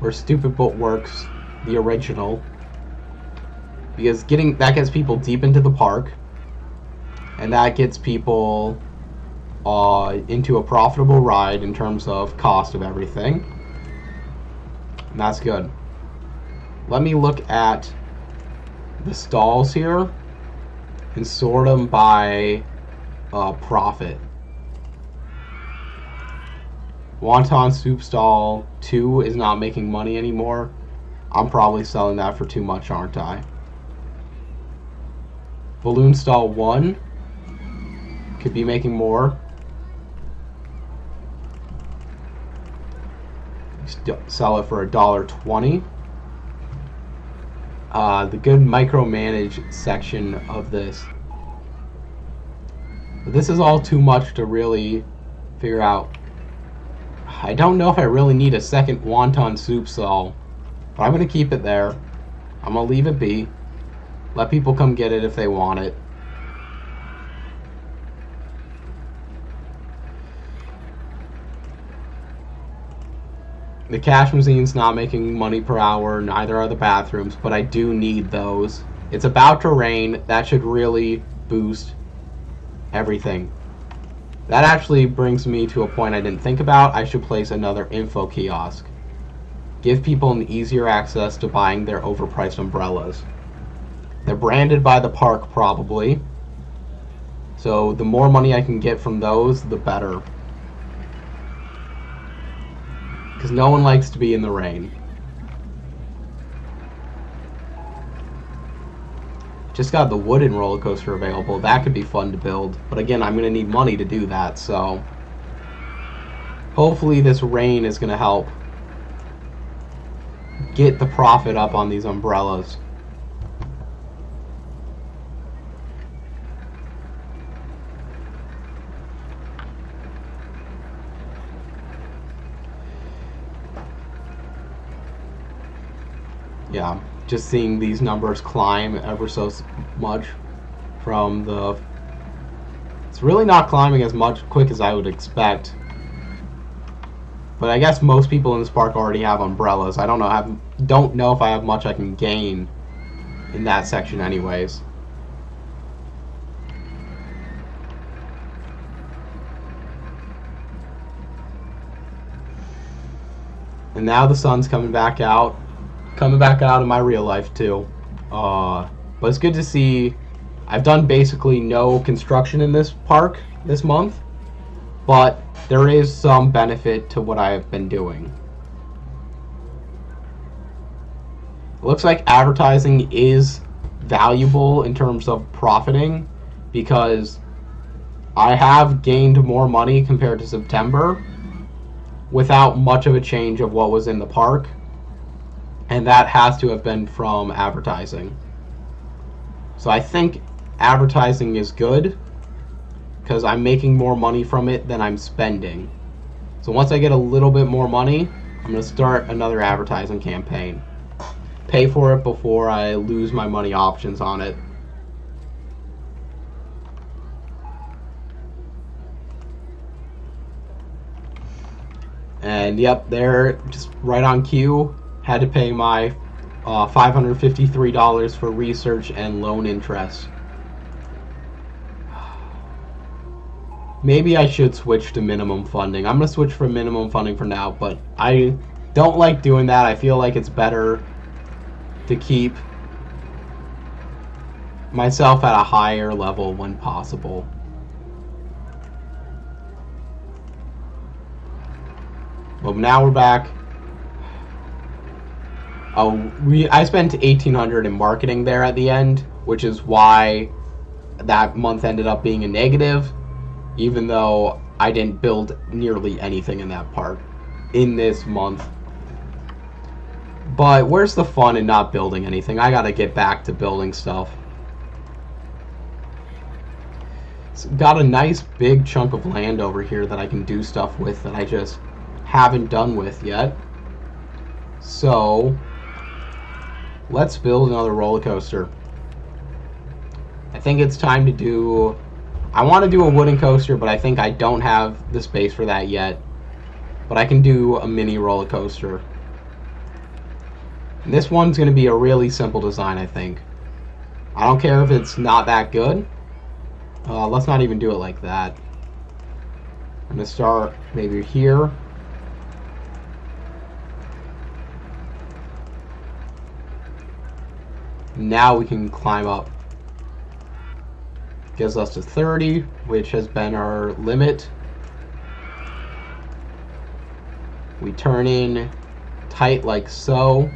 Where Stupid Boat Works, the original. Because that gets people deep into the park. And that gets people into a profitable ride in terms of cost of everything. And that's good. Let me look at the stalls here and sort them by profit. Wonton Soup Stall 2 is not making money anymore. I'm probably selling that for too much, aren't I? Balloon Stall 1 could be making more. Sell it for $1.20. The good micromanage section of this. But this is all too much to really figure out. I don't know if I really need a second wonton soup stall, but I'm going to keep it there. I'm going to leave it be. Let people come get it if they want it. The cash machine's not making money per hour, neither are the bathrooms, but I do need those. It's about to rain. That should really boost everything. That actually brings me to a point I didn't think about. I should place another info kiosk. Give people an easier access to buying their overpriced umbrellas. They're branded by the park, probably. So the more money I can get from those, the better. Because no one likes to be in the rain. Just got the wooden roller coaster available. That could be fun to build. But again, I'm going to need money to do that, so hopefully this rain is going to help get the profit up on these umbrellas. Yeah, just seeing these numbers climb ever so much from the... It's really not climbing as quick as I would expect. But I guess most people in this park already have umbrellas. I don't know if I have much I can gain in that section anyways. And now the sun's coming back out. Coming back out in my real life too. But it's good to see. I've done basically no construction in this park this month, but there is some benefit to what I have been doing. It looks like advertising is valuable in terms of profiting, because I have gained more money compared to September without much of a change of what was in the park. And that has to have been from advertising. So I think advertising is good, because I'm making more money from it than I'm spending. So once I get a little bit more money, I'm going to start another advertising campaign. Pay for it before I lose my money options on it. And yep, they're just right on cue. Had to pay my $553 for research and loan interest. Maybe I should switch to minimum funding. I'm going to switch for minimum funding for now, but I don't like doing that. I feel like it's better to keep myself at a higher level when possible. But now we're back. Oh, I spent 1,800 in marketing there at the end, which is why that month ended up being a negative, even though I didn't build nearly anything in that park in this month. But where's the fun in not building anything? I gotta get back to building stuff. It's got a nice big chunk of land over here that I can do stuff with that I just haven't done with yet. So let's build another roller coaster. I think it's time to do... I want to do a wooden coaster, but I think I don't have the space for that yet. But I can do a mini roller coaster. And this one's going to be a really simple design, I think. I don't care if it's not that good. Let's not even do it like that. I'm going to start maybe here. Now we can climb up. Gives us to 30, which has been our limit. We turn in tight like so.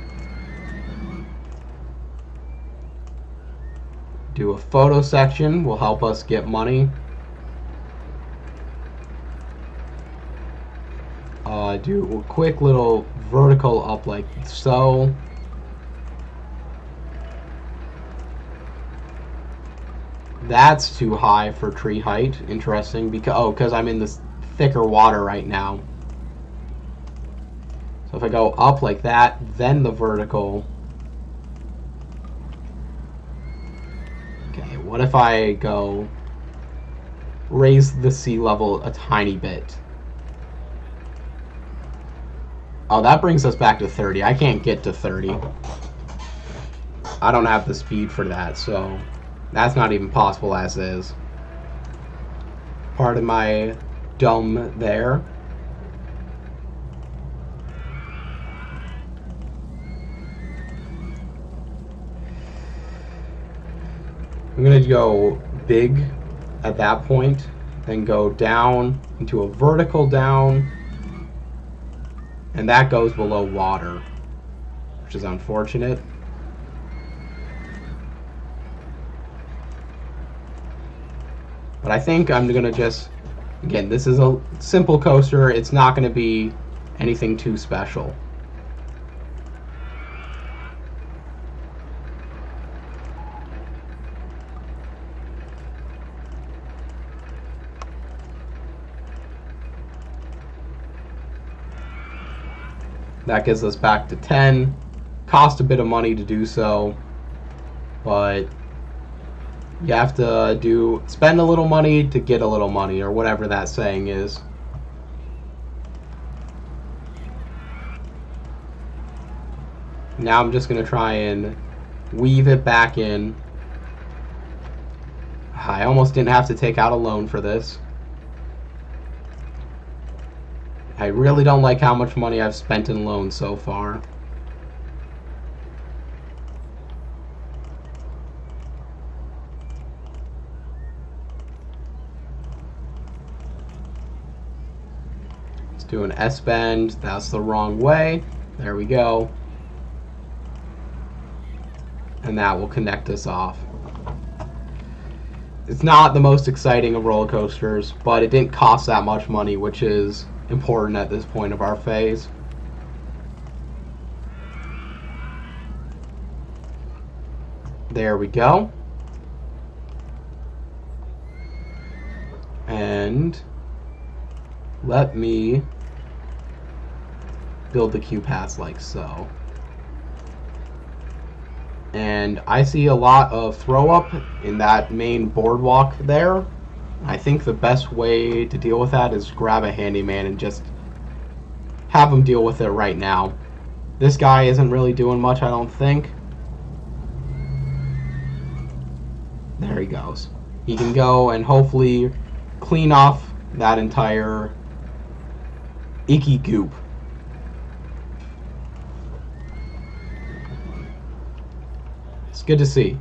Do a photo section will help us get money. Do a quick little vertical up like so. That's too high for tree height. Interesting, because I'm in this thicker water right now. So if I go up like that, then the vertical. Okay, what if I go raise the sea level a tiny bit? Oh, that brings us back to 30. I can't get to 30. I don't have the speed for that, so that's not even possible as is. Part of my dumb there. I'm going to go big at that point, then go down into a vertical down, and that goes below water, which is unfortunate. But I think I'm going to just, again, this is a simple coaster. It's not going to be anything too special. That gets us back to 10. Cost a bit of money to do so, but you have to spend a little money to get a little money, or whatever that saying is. Now I'm just going to try and weave it back in. I almost didn't have to take out a loan for this. I really don't like how much money I've spent in loans so far. Let's do an S-bend. That's the wrong way. There we go. And that will connect us off. It's not the most exciting of roller coasters, but it didn't cost that much money, which is important at this point of our phase. There we go. And let me build the queue paths like so. And I see a lot of throw up in that main boardwalk there. I think the best way to deal with that is grab a handyman and just have him deal with it right now. This guy isn't really doing much, I don't think. There he goes. He can go and hopefully clean off that entire icky goop. It's good to see.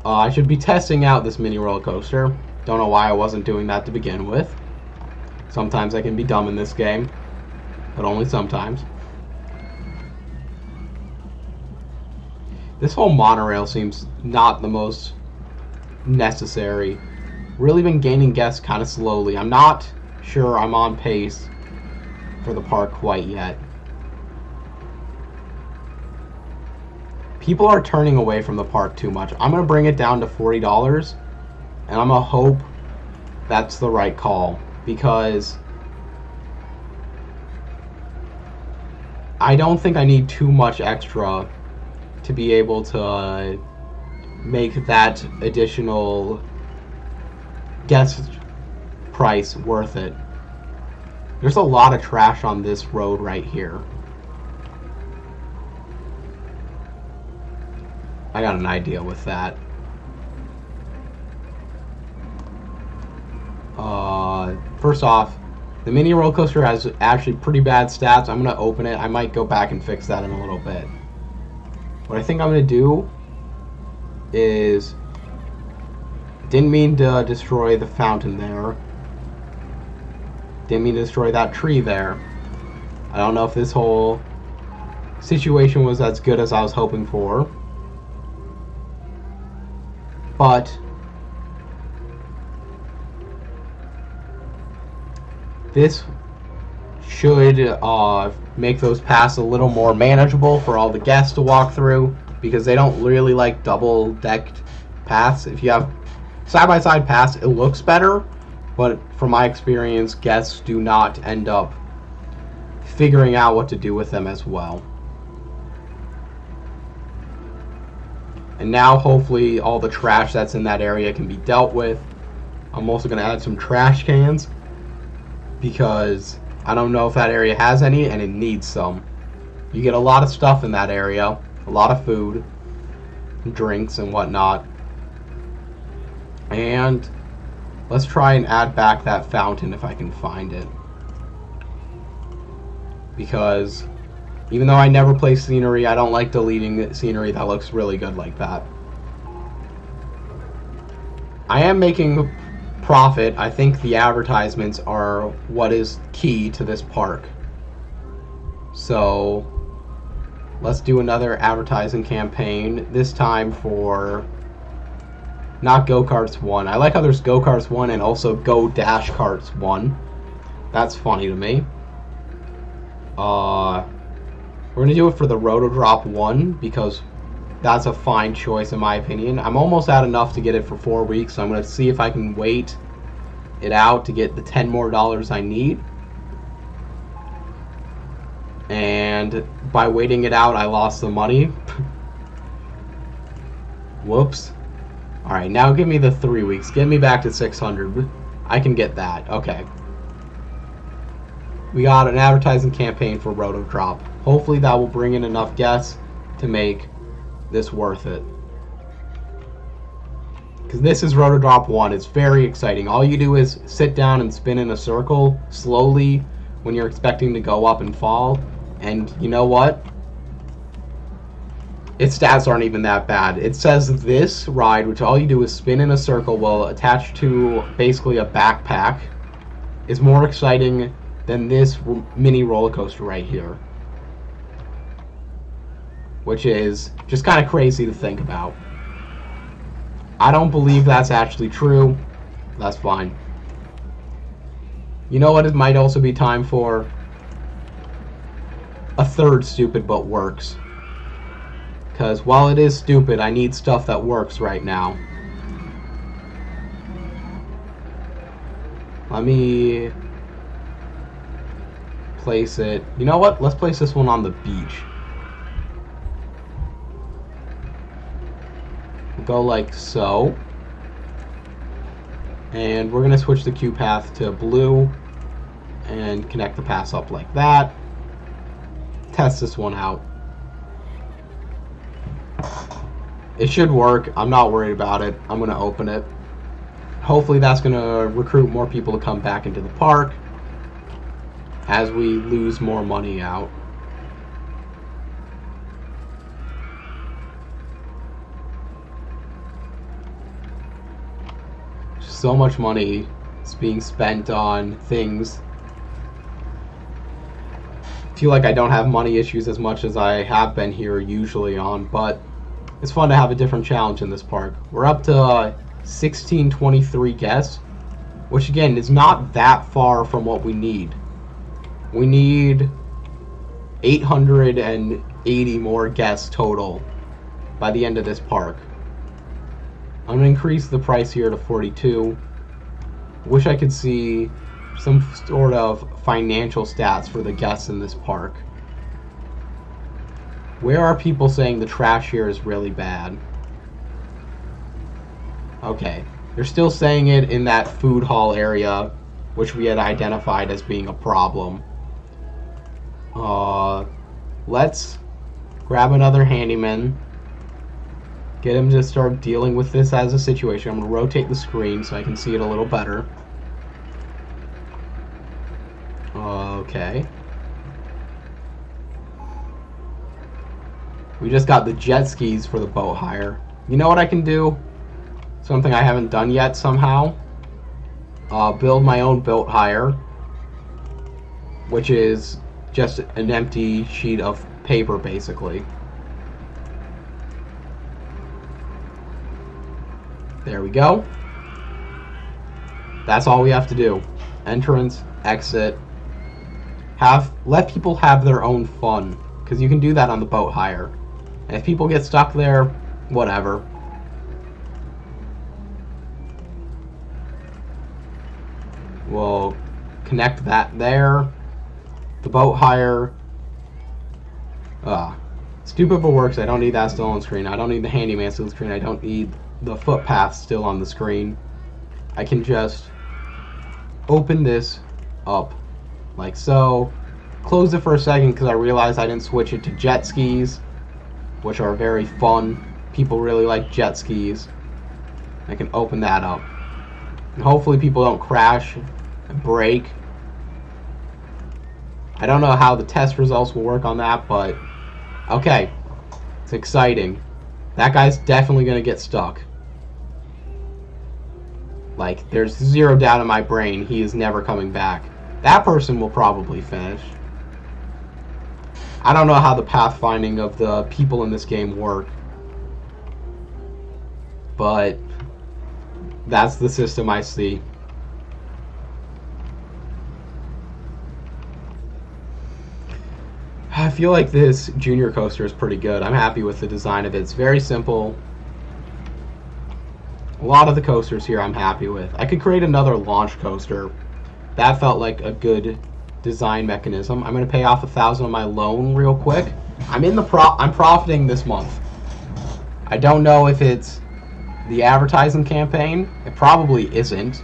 I should be testing out this mini roller coaster. Don't know why I wasn't doing that to begin with. Sometimes I can be dumb in this game. but only sometimes. This whole monorail seems not the most necessary. Really been gaining guests kind of slowly. I'm not sure I'm on pace for the park quite yet. People are turning away from the park too much. I'm going to bring it down to $40, and I'm going to hope that's the right call, because I don't think I need too much extra to be able to make that additional guest price worth it. There's a lot of trash on this road right here. I got an idea with that. First off, the mini roller coaster has actually pretty bad stats. I'm going to open it. I might go back and fix that in a little bit. What I think I'm going to do is... Didn't mean to destroy the fountain there. Didn't mean to destroy that tree there. I don't know if this whole situation was as good as I was hoping for. But this should make those paths a little more manageable for all the guests to walk through, because they don't really like double-decked paths. If you have side-by-side paths, it looks better, but from my experience, guests do not end up figuring out what to do with them as well. And now, hopefully, all the trash that's in that area can be dealt with. I'm also going to add some trash cans, because I don't know if that area has any, and it needs some. You get a lot of stuff in that area, a lot of food, drinks, and whatnot. And let's try and add back that fountain if I can find it. Because even though I never play scenery, I don't like deleting scenery that looks really good like that. I am making profit. I think the advertisements are what is key to this park. So let's do another advertising campaign, this time for not Go-Karts 1. I like how there's Go-Karts 1 and also Go-Karts 1. That's funny to me. We're going to do it for the Roto-Drop 1, because that's a fine choice in my opinion. I'm almost at enough to get it for 4 weeks, so I'm going to see if I can wait it out to get the $10 more I need. And by waiting it out, I lost the money. Whoops. Alright, now give me the 3 weeks. Get me back to 600. I can get that. Okay. We got an advertising campaign for Roto-Drop. Hopefully that will bring in enough guests to make this worth it. Because this is Roto-Drop 1. It's very exciting. All you do is sit down and spin in a circle slowly when you're expecting to go up and fall. And you know what? Its stats aren't even that bad. It says this ride, which all you do is spin in a circle while attached to basically a backpack, is more exciting than this mini roller coaster right here. Which is just kind of crazy to think about. I don't believe that's actually true. That's fine. You know what it might also be time for? A third stupid but works. Because while it is stupid, I need stuff that works right now. Let me place it. You know what? Let's place this one on the beach. Go like so. And we're going to switch the queue path to blue and connect the paths up like that. Test this one out. It should work. I'm not worried about it. I'm going to open it. Hopefully that's going to recruit more people to come back into the park as we lose more money out. So much money is being spent on things feel like I don't have money issues as much as I have been here usually on, but it's fun to have a different challenge in this park. We're up to 1623 guests, which again is not that far from what we need. We need 880 more guests total by the end of this park. I'm going to increase the price here to 42. Wish I could see some sort of financial stats for the guests in this park. Where are people saying the trash here is really bad? Okay, they're still saying it in that food hall area, which we had identified as being a problem. Let's grab another handyman. Get him to start dealing with this as a situation. I'm going to rotate the screen so I can see it a little better. Okay. We just got the jet skis for the boat hire. You know what I can do? Something I haven't done yet somehow. Build my own boat hire, which is just an empty sheet of paper, basically. There we go. That's all we have to do. Entrance, exit. Let people have their own fun, because you can do that on the boat hire. And if people get stuck there, whatever. We'll connect that there. The boat hire. Stupid but works. I don't need that still on screen. I don't need the handyman still on screen. I don't need the footpath still on the screen. I can just open this up like so. Close it for a second because I realized I didn't switch it to jet skis, which are very fun. People really like jet skis. I can open that up. And hopefully people don't crash and break. I don't know how the test results will work on that, but okay. It's exciting. That guy's definitely going to get stuck. Like, there's zero doubt in my brain he is never coming back. That person will probably finish. I don't know how the pathfinding of the people in this game work, but that's the system I see. I feel like this junior coaster is pretty good. I'm happy with the design of it. It's very simple. A lot of the coasters here I'm happy with. I could create another launch coaster. That felt like a good design mechanism. I'm going to pay off 1,000 on my loan real quick. I'm profiting this month. I don't know if it's the advertising campaign. It probably isn't.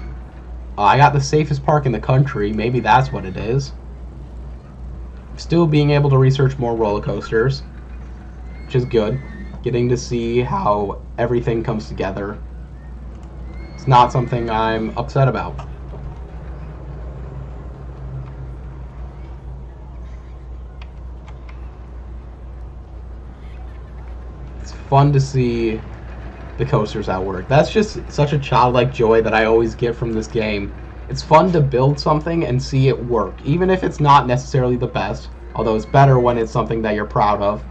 I got the safest park in the country. Maybe that's what it is. Still being able to research more roller coasters, which is good. Getting to see how everything comes together. It's not something I'm upset about. It's fun to see the coasters at work. That's just such a childlike joy that I always get from this game. It's fun to build something and see it work, even if it's not necessarily the best, although it's better when it's something that you're proud of.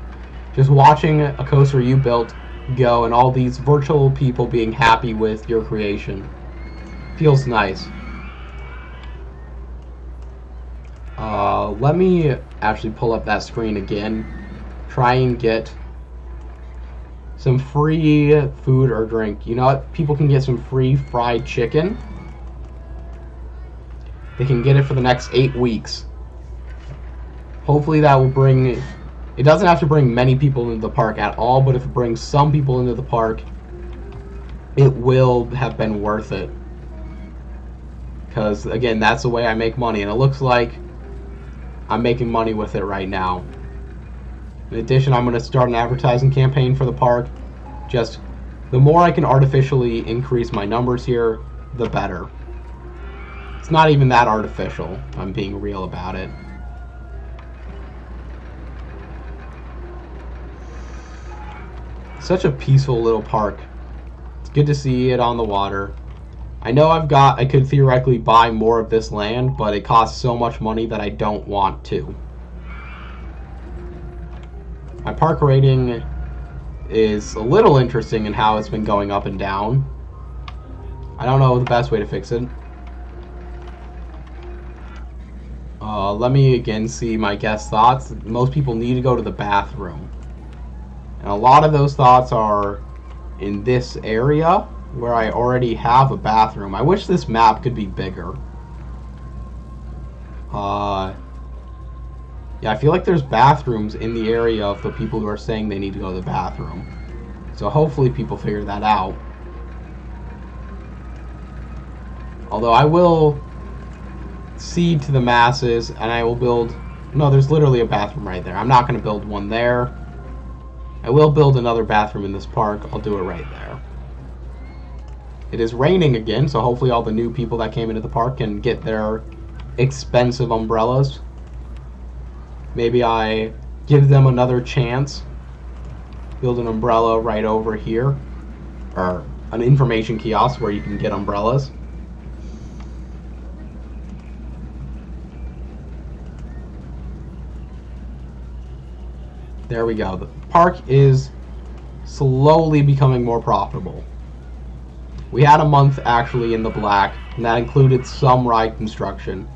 Just watching a coaster you built go and all these virtual people being happy with your creation feels nice. Let me actually pull up that screen again, try and get some free food or drink. You know what? People can get some free fried chicken. They can get it for the next 8 weeks. Hopefully that will bring... It doesn't have to bring many people into the park at all, but if it brings some people into the park, it will have been worth it. Because, again, that's the way I make money, and it looks like I'm making money with it right now. In addition, I'm going to start an advertising campaign for the park. Just, the more I can artificially increase my numbers here, the better. It's not even that artificial, if I'm being real about it. Such a peaceful little park. It's good to see it on the water. I know I could theoretically buy more of this land, but it costs so much money that I don't want to. My park rating is a little interesting in how it's been going up and down. I don't know the best way to fix it. Let me again see my guest thoughts. Most people need to go to the bathroom. And a lot of those thoughts are in this area where I already have a bathroom. I wish this map could be bigger. Yeah, I feel like there's bathrooms in the area of the people who are saying they need to go to the bathroom. So hopefully people figure that out. Although I will cede to the masses and I will build... No, there's literally a bathroom right there. I'm not going to build one there. I will build another bathroom in this park. I'll do it right there. It is raining again, so hopefully all the new people that came into the park can get their expensive umbrellas. Maybe I give them another chance. Build an umbrella right over here. Or an information kiosk where you can get umbrellas. There we go. The park is slowly becoming more profitable. We had a month actually in the black, and that included some ride construction.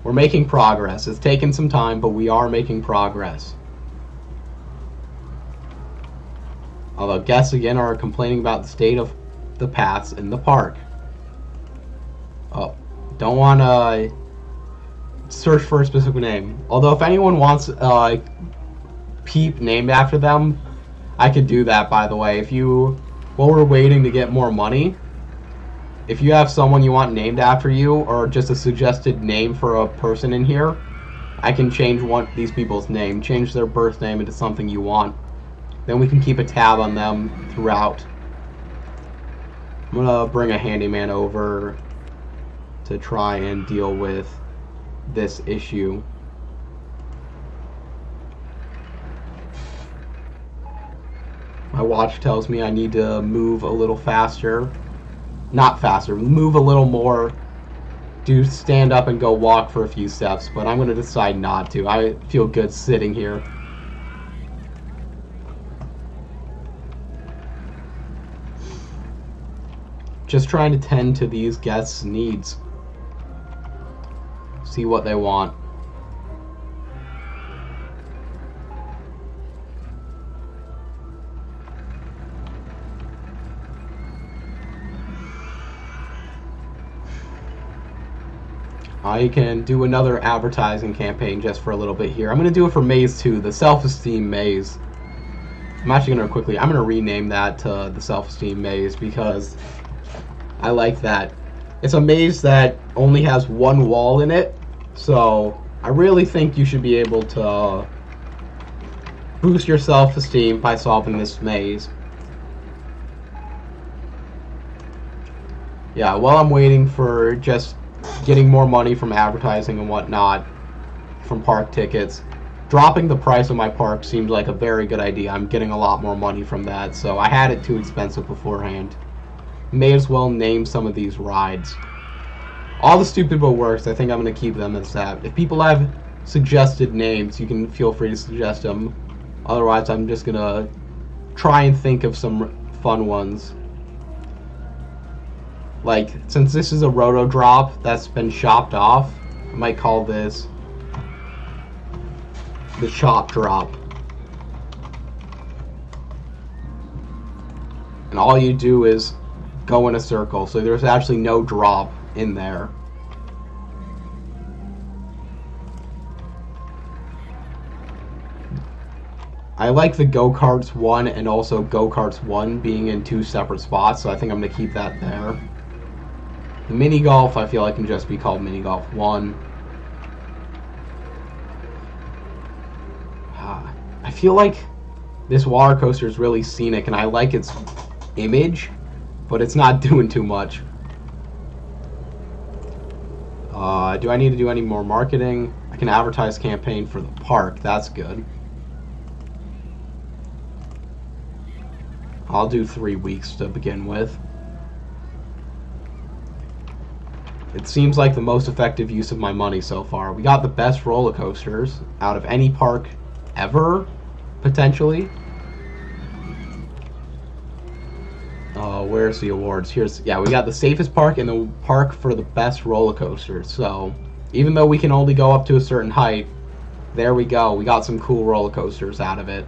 We're making progress. It's taken some time, but we are making progress. Although guests again are complaining about the state of the paths in the park. Oh, don't want to search for a specific name. Although if anyone wants Peep named after them, I could do that, by the way. If you, while we're waiting to get more money, if you have someone you want named after you, or just a suggested name for a person in here, I can change these people's name, change their birth name into something you want. Then we can keep a tab on them throughout. I'm gonna bring a handyman over to try and deal with this issue. My watch tells me I need to move a little faster. Not faster, move a little more. Do stand up and go walk for a few steps, but I'm going to decide not to. I feel good sitting here. Just trying to tend to these guests' needs. See what they want. I can do another advertising campaign just for a little bit here. I'm going to do it for Maze 2, the Self-Esteem Maze. I'm actually going to rename that to the Self-Esteem Maze because I like that. It's a maze that only has one wall in it, so I really think you should be able to boost your self-esteem by solving this maze. Yeah, while I'm waiting for just getting more money from advertising and whatnot, from park tickets, dropping the price of my park seems like a very good idea. I'm getting a lot more money from that, so I had it too expensive beforehand. May as well name some of these rides. All the stupid but works, I think I'm going to keep them as that. If people have suggested names, you can feel free to suggest them. Otherwise, I'm just going to try and think of some fun ones. Like, since this is a roto drop that's been chopped off, I might call this the chop drop. And all you do is go in a circle, so there's actually no drop in there. I like the Go-Karts 1 and also Go-Karts 1 being in two separate spots, so I think I'm going to keep that there. The mini golf, I feel like can just be called mini golf 1. I feel like this water coaster is really scenic, and I like its image, but it's not doing too much. Do I need to do any more marketing? I can advertise campaign for the park. That's good. I'll do 3 weeks to begin with. It seems like the most effective use of my money so far. We got the best roller coasters out of any park ever, potentially. Where's the awards? Yeah, we got the safest park and the park for the best roller coaster. So, even though we can only go up to a certain height, there we go. We got some cool roller coasters out of it.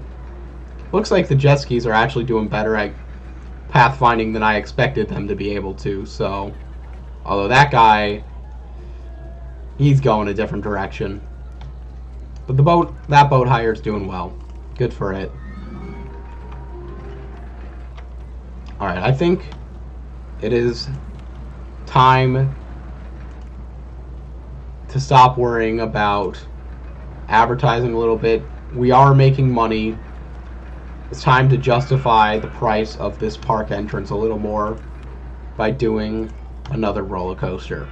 Looks like the jet skis are actually doing better at pathfinding than I expected them to be able to. So, although that guy, he's going a different direction. But that boat hire's doing well. Good for it. Alright, I think it is time to stop worrying about advertising a little bit. We are making money. It's time to justify the price of this park entrance a little more by doing another roller coaster.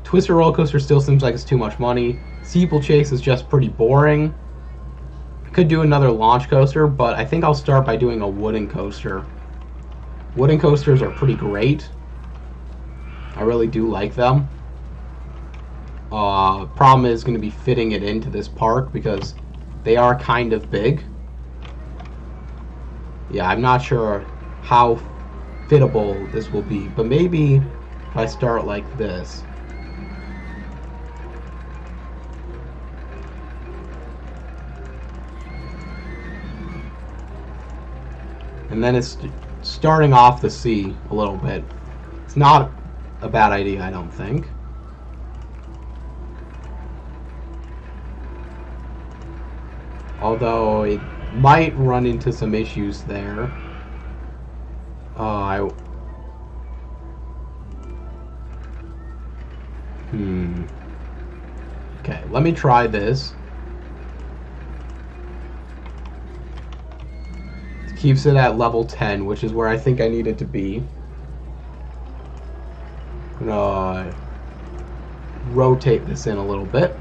Twister roller coaster still seems like it's too much money. Steeplechase is just pretty boring. I could do another launch coaster, but I think I'll start by doing a wooden coaster. Wooden coasters are pretty great. I really do like them. Problem is going to be fitting it into this park because they are kind of big. Yeah, I'm not sure how fittable this will be, but maybe if I start like this. And then it's starting off the sea a little bit. It's not a bad idea, I don't think. Although it might run into some issues there. Okay, let me try this. Keeps it at level 10, which is where I think I need it to be. I'm gonna rotate this in a little bit.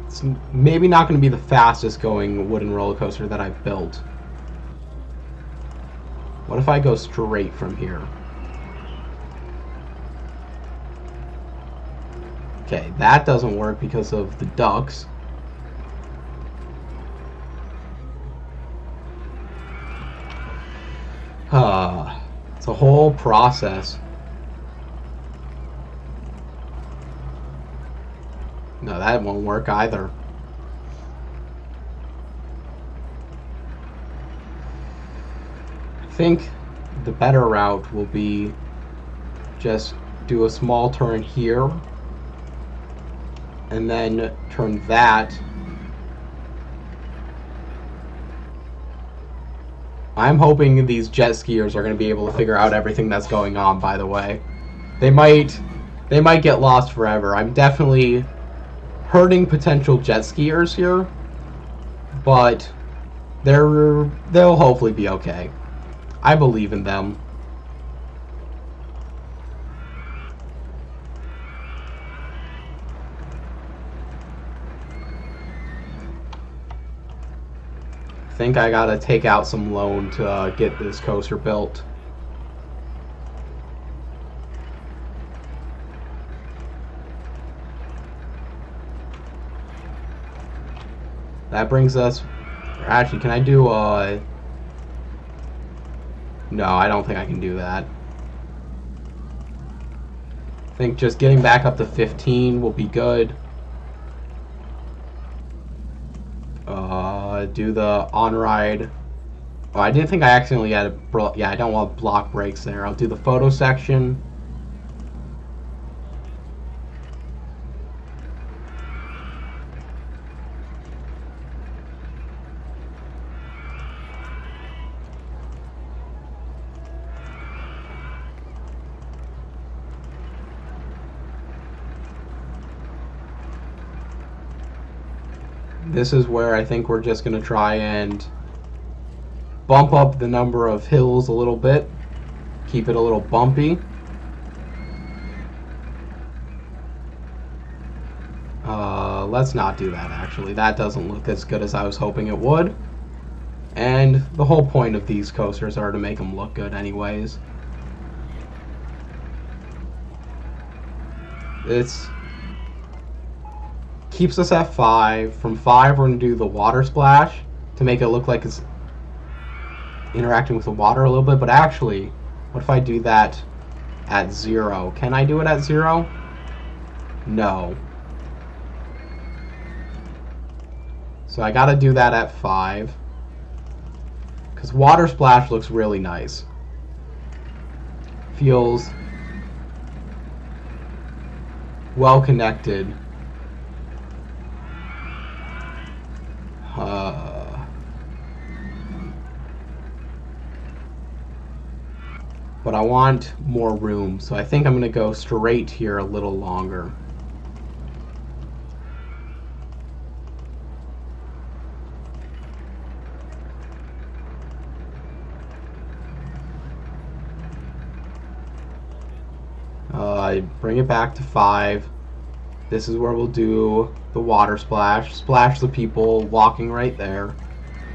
It's maybe not going to be the fastest going wooden roller coaster that I've built. What if I go straight from here? Okay, that doesn't work because of the ducks. It's a whole process. No, that won't work either. I think the better route will be just do a small turn here and then turn that. I'm hoping these jet skiers are going to be able to figure out everything that's going on, by the way. They might get lost forever. I'm definitely hurting potential jet skiers here, but they'll hopefully be okay. I believe in them. I think I gotta take out some loan to get this coaster built. That brings us... Actually, can I do No, I don't think I can do that. I think just getting back up to 15 will be good. Do the on-ride. Oh, I didn't think I accidentally had a... Yeah, I don't want block brakes there. I'll do the photo section. This is where I think we're just going to try and bump up the number of hills a little bit. Keep it a little bumpy. Let's not do that, actually. That doesn't look as good as I was hoping it would. And the whole point of these coasters are to make them look good anyways. It's keeps us at 5. From 5, we're going to do the water splash to make it look like it's interacting with the water a little bit. But actually, what if I do that at 0? Can I do it at 0? No. So I got to do that at 5. Because water splash looks really nice. Feels well connected. But I want more room, so I think I'm going to go straight here a little longer. Bring it back to 5. This is where we'll do the water splash. Splash the people walking right there.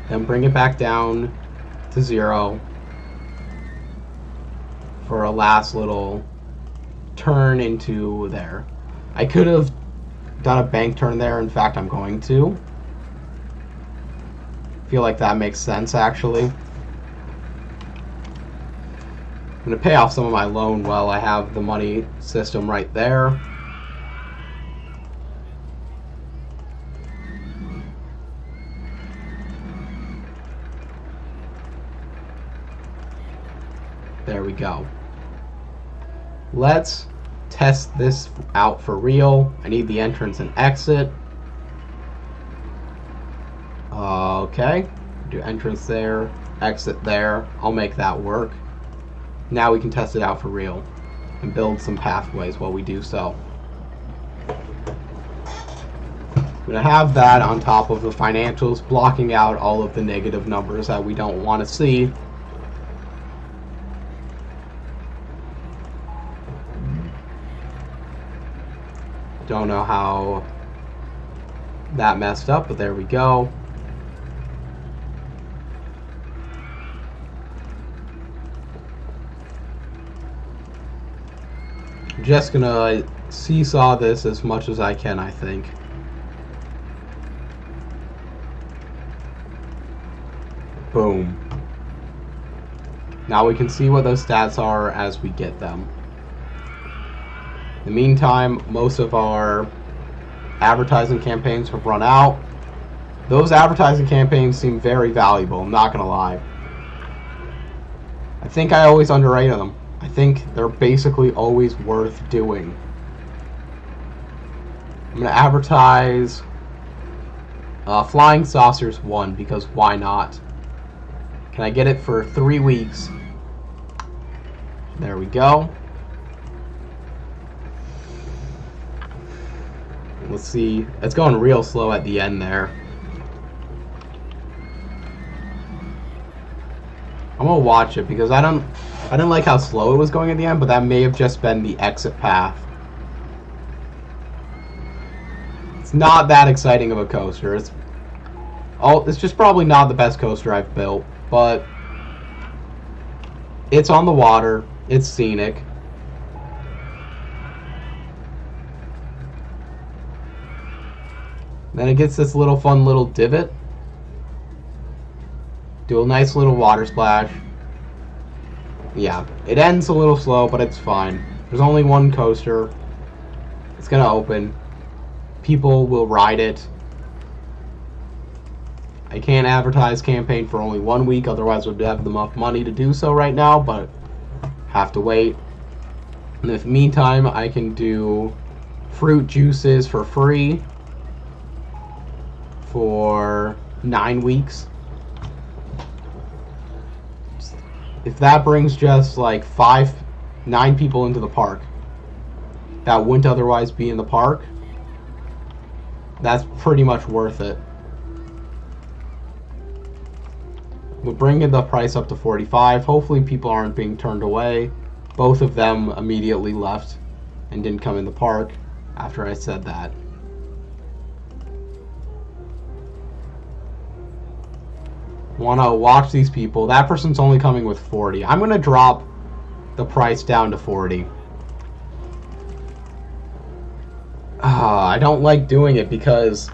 Then bring it back down to 0 for a last little turn into there. I could have done a bank turn there. In fact, I'm going to. Feel like that makes sense, actually. I'm going to pay off some of my loan while I have the money system right there. There we go. Let's test this out for real. I need the entrance and exit. Okay. Do entrance there, exit there. I'll make that work. Now we can test it out for real and build some pathways while we do so. I'm going to have that on top of the financials, blocking out all of the negative numbers that we don't want to see. Don't know how that messed up, but there we go. Just gonna seesaw this as much as I can, I think. Boom. Now we can see what those stats are as we get them. In the meantime, most of our advertising campaigns have run out. Those advertising campaigns seem very valuable, I'm not gonna lie. I think I always underrated them. I think they're basically always worth doing. I'm going to advertise Flying Saucers 1 because why not? Can I get it for 3 weeks? There we go. Let's see. It's going real slow at the end there. I'm going to watch it because I didn't like how slow it was going at the end, but that may have just been the exit path. It's not that exciting of a coaster. It's just probably not the best coaster I've built, but it's on the water. It's scenic. Then it gets this little fun little divot. Do a nice little water splash. Yeah, it ends a little slow, but it's fine. There's only one coaster. It's gonna open. People will ride it. I can't advertise campaign for only 1 week, otherwise we'd have enough money to do so right now, but have to wait. In the meantime, I can do fruit juices for free for 9 weeks. If that brings just like 9 people into the park that wouldn't otherwise be in the park, that's pretty much worth it. We'll bring the price up to 45. Hopefully people aren't being turned away. Both of them immediately left and didn't come in the park after I said that. Want to watch these people. That person's only coming with 40. I'm going to drop the price down to 40. I don't like doing it because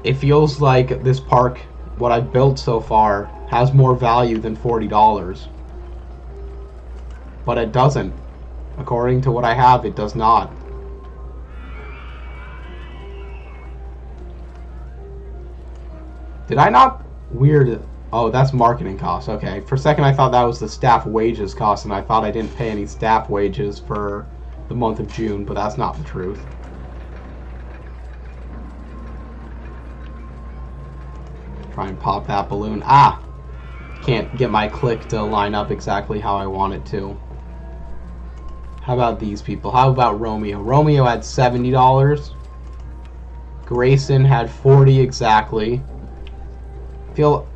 it feels like this park, what I've built so far, has more value than $40. But it doesn't. According to what I have, it does not. Did I not? Weird. Oh, that's marketing costs. Okay. For a second, I thought that was the staff wages cost, and I thought I didn't pay any staff wages for the month of June, but that's not the truth. Try and pop that balloon. Ah! Can't get my click to line up exactly how I want it to. How about these people? How about Romeo? Romeo had $70. Grayson had 40 exactly. Feel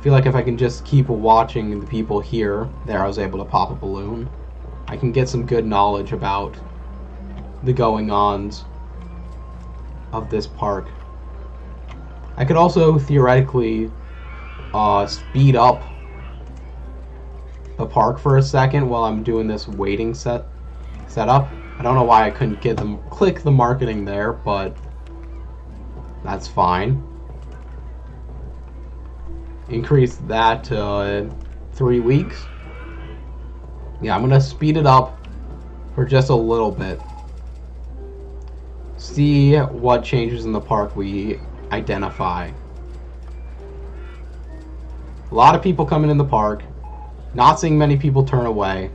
like if I can just keep watching the people here, there I was able to pop a balloon. I can get some good knowledge about the going-ons of this park. I could also theoretically speed up the park for a second while I'm doing this waiting setup. I don't know why I couldn't get them click the marketing there, but that's fine. Increase that to 3 weeks. Yeah, I'm gonna speed it up for just a little bit. See what changes in the park we identify. A lot of people coming in the park. Not seeing many people turn away.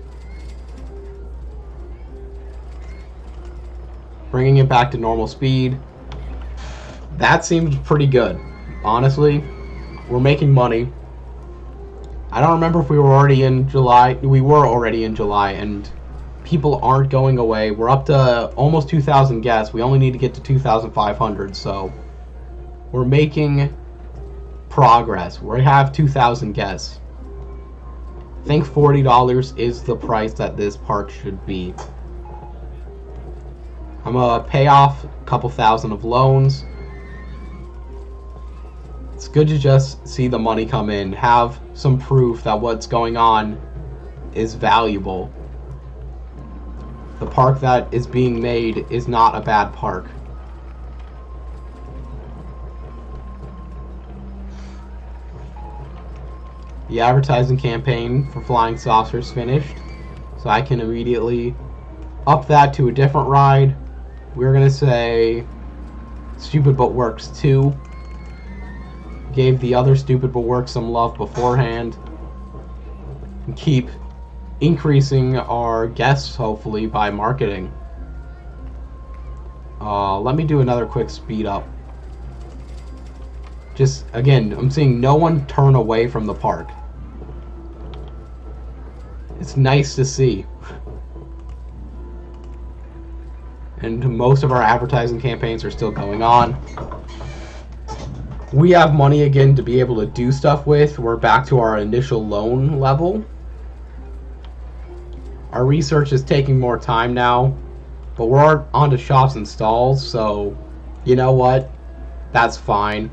Bringing it back to normal speed. That seems pretty good. Honestly, we're making money. I don't remember if we were already in July. We were already in July, and people aren't going away. We're up to almost 2,000 guests. We only need to get to 2,500, so we're making progress. We have 2,000 guests. I think $40 is the price that this park should be. I'm gonna pay off a couple thousand of loans. It's good to just see the money come in, have some proof that what's going on is valuable. The park that is being made is not a bad park. The advertising campaign for Flying Saucers finished, so I can immediately up that to a different ride. We're gonna say Stupid But Works 2. Gave the other Stupid But Works some love beforehand. And keep increasing our guests, hopefully, by marketing. Let me do another quick speed up. Just, again, I'm seeing no one turn away from the park. It's nice to see. And most of our advertising campaigns are still going on. We have money again to be able to do stuff with. We're back to our initial loan level. Our research is taking more time now, but we're on to shops and stalls, so you know what? That's fine.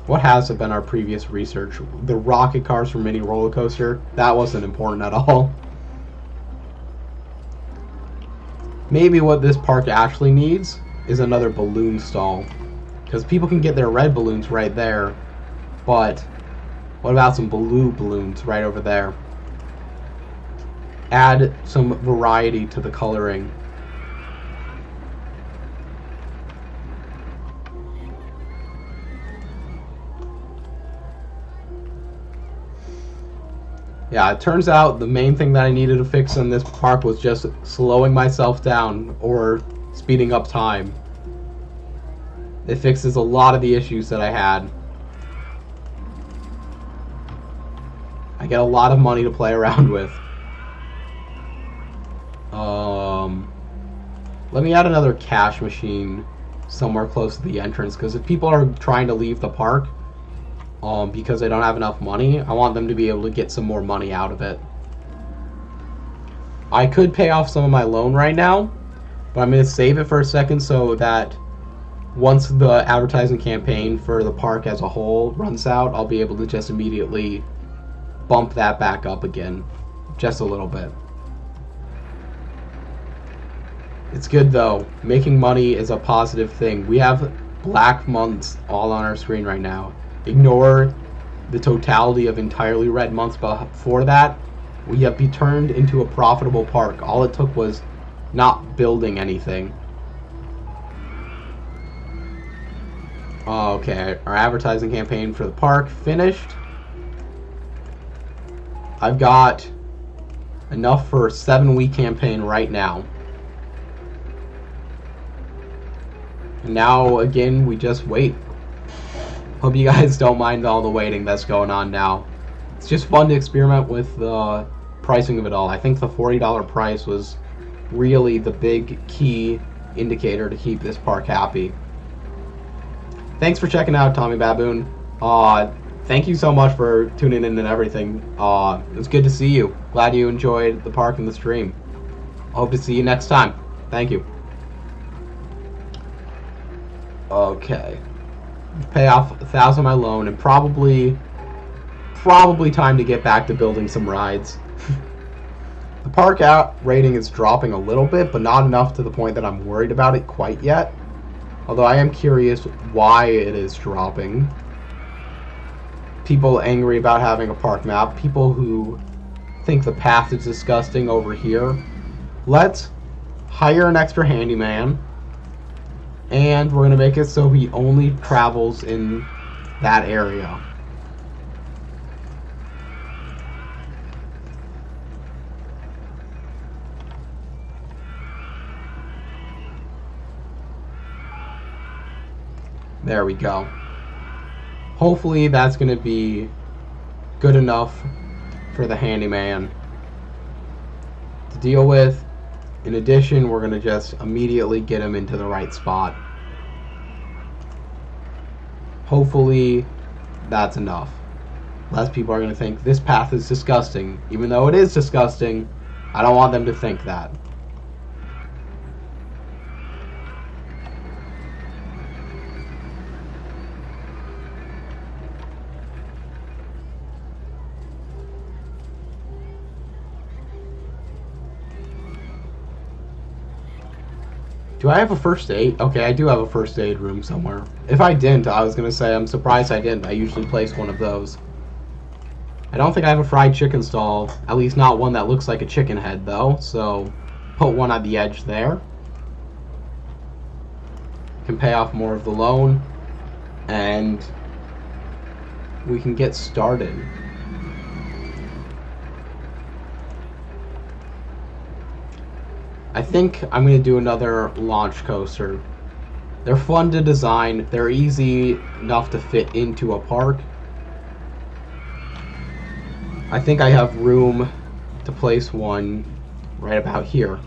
What has been our previous research? The rocket cars for Mini Roller Coaster? That wasn't important at all. Maybe what this park actually needs is another balloon stall. Because people can get their red balloons right there. But what about some blue balloons right over there? Add some variety to the coloring. Yeah, it turns out the main thing that I needed to fix in this park was just slowing myself down or speeding up time. It fixes a lot of the issues that I had. I get a lot of money to play around with. Let me add another cash machine somewhere close to the entrance, because if people are trying to leave the park because they don't have enough money, I want them to be able to get some more money out of it. I could pay off some of my loan right now, but I'm going to save it for a second so that once the advertising campaign for the park as a whole runs out, I'll be able to just immediately bump that back up again, just a little bit. It's good though. Making money is a positive thing. We have black months all on our screen right now. Ignore the totality of entirely red months before that. We have been turned into a profitable park. All it took was not building anything. Okay, our advertising campaign for the park finished. I've got enough for a 7-week campaign right now. And now, again, we just wait. Hope you guys don't mind all the waiting that's going on now. It's just fun to experiment with the pricing of it all. I think the $40 price was really the big key indicator to keep this park happy. Thanks for checking out, Tommy Baboon. Thank you so much for tuning in and everything. It's good to see you. Glad you enjoyed the park and the stream. I hope to see you next time. Thank you. Okay. Pay off 1,000 my loan and probably time to get back to building some rides. The park out rating is dropping a little bit, but not enough to the point that I'm worried about it quite yet. Although I am curious why it is dropping. People angry about having a park map. People who think the path is disgusting over here. Let's hire an extra handyman. And we're going to make it so he only travels in that area. There we go. Hopefully that's going to be good enough for the handyman to deal with. In addition, we're going to just immediately get him into the right spot. Hopefully that's enough. Less people are going to think this path is disgusting. Even though it is disgusting, I don't want them to think that. Do I have a first aid? Okay, I do have a first aid room somewhere. If I didn't, I was going to say I'm surprised I didn't. I usually place one of those. I don't think I have a fried chicken stall. At least not one that looks like a chicken head, though. So, put one at the edge there. Can pay off more of the loan. And we can get started. I think I'm going to do another launch coaster. They're fun to design. They're easy enough to fit into a park. I think I have room to place one right about here.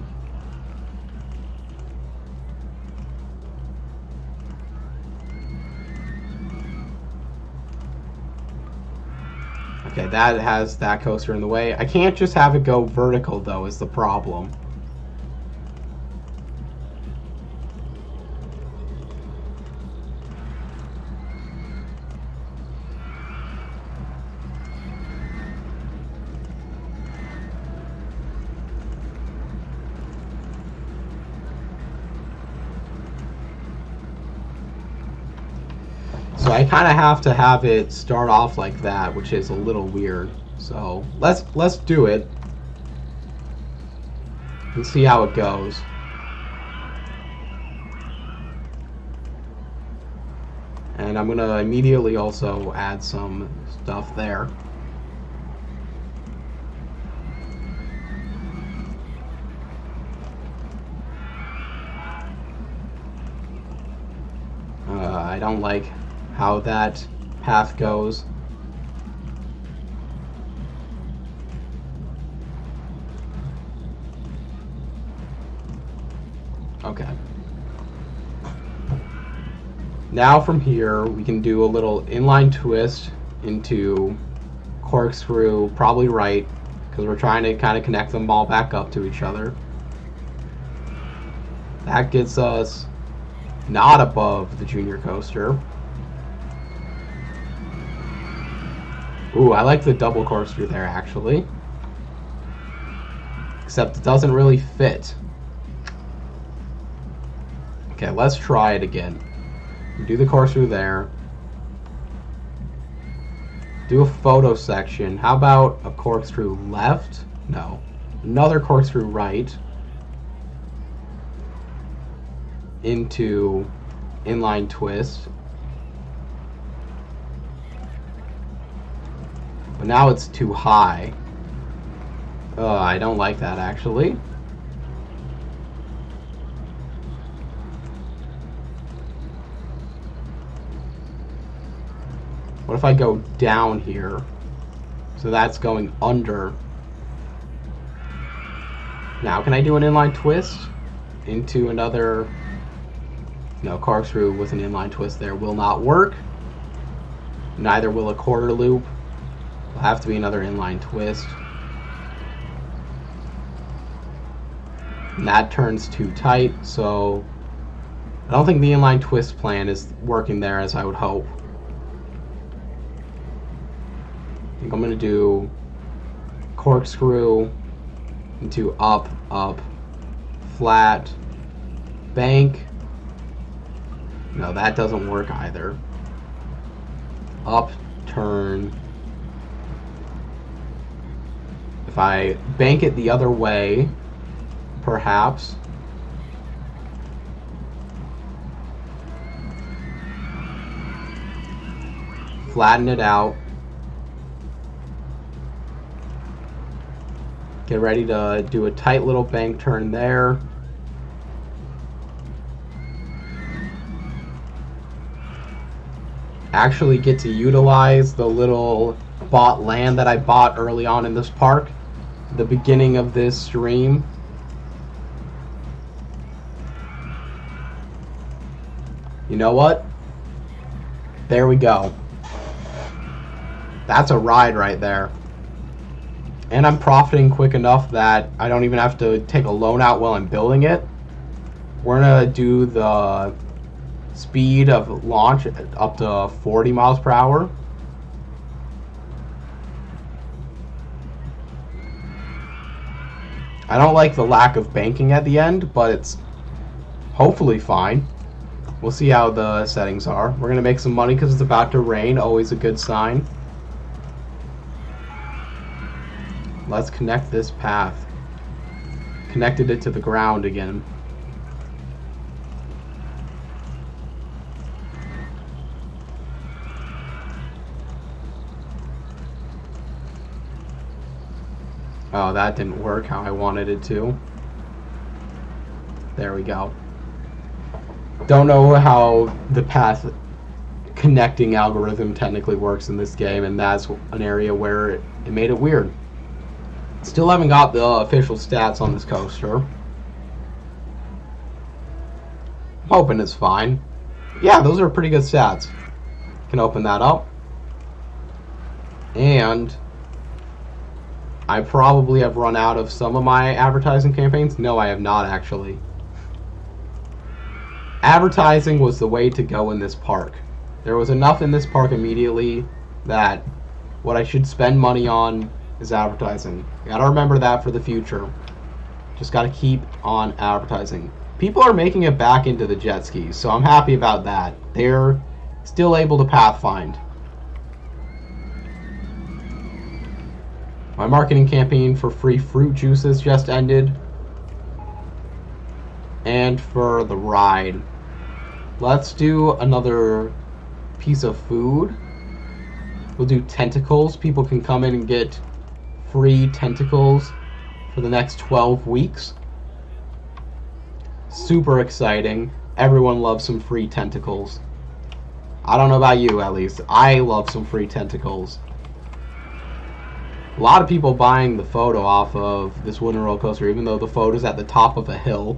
Okay, that has that coaster in the way. I can't just have it go vertical, though, is the problem. So I kind of have to have it start off like that, which is a little weird. So let's do it and see how it goes. And I'm gonna immediately also add some stuff there. I don't like how that path goes. Okay. Now from here we can do a little inline twist into corkscrew, probably right, because we're trying to kind of connect them all back up to each other. That gets us not above the junior coaster. Ooh, I like the double corkscrew there, actually. Except it doesn't really fit. Okay, let's try it again. Do the corkscrew there. Do a photo section. How about a corkscrew left? No. Another corkscrew right. Into inline twist. But now it's too high. I don't like that actually. What if I go down here? So that's going under. Now can I do an inline twist into another? No, corkscrew with an inline twist there will not work. Neither will a quarter loop. It'll have to be another inline twist. And that turns too tight, so I don't think the inline twist plan is working there as I would hope. I think I'm going to do corkscrew into up, up, flat, bank. No, that doesn't work either. Up, turn. If I bank it the other way, perhaps. Flatten it out. Get ready to do a tight little bank turn there. Actually get to utilize the little bought land that I bought early on in this park, the beginning of this stream. You know what? There we go. That's a ride right there. And I'm profiting quick enough that I don't even have to take a loan out while I'm building it. We're gonna do the speed of launch up to 40 miles per hour. I don't like the lack of banking at the end, but it's hopefully fine. We'll see how the settings are. We're gonna make some money because it's about to rain, always a good sign. Let's connect this path. Connected it to the ground again. Oh, that didn't work how I wanted it to. There we go. Don't know how the path connecting algorithm technically works in this game, and that's an area where it made it weird. Still haven't got the official stats on this coaster. I'm hoping it's fine. Yeah, those are pretty good stats. Can open that up. And I probably have run out of some of my advertising campaigns. No, I have not actually. Advertising was the way to go in this park. There was enough in this park immediately that what I should spend money on is advertising. You gotta remember that for the future. Just gotta keep on advertising. People are making it back into the jet skis, so I'm happy about that. They're still able to pathfind. My marketing campaign for free fruit juices just ended. And for the ride, let's do another piece of food. We'll do tentacles. People can come in and get free tentacles for the next 12 weeks. Super exciting. Everyone loves some free tentacles. I don't know about you, at least. I love some free tentacles. A lot of people buying the photo off of this wooden roller coaster, even though the photo's at the top of a hill.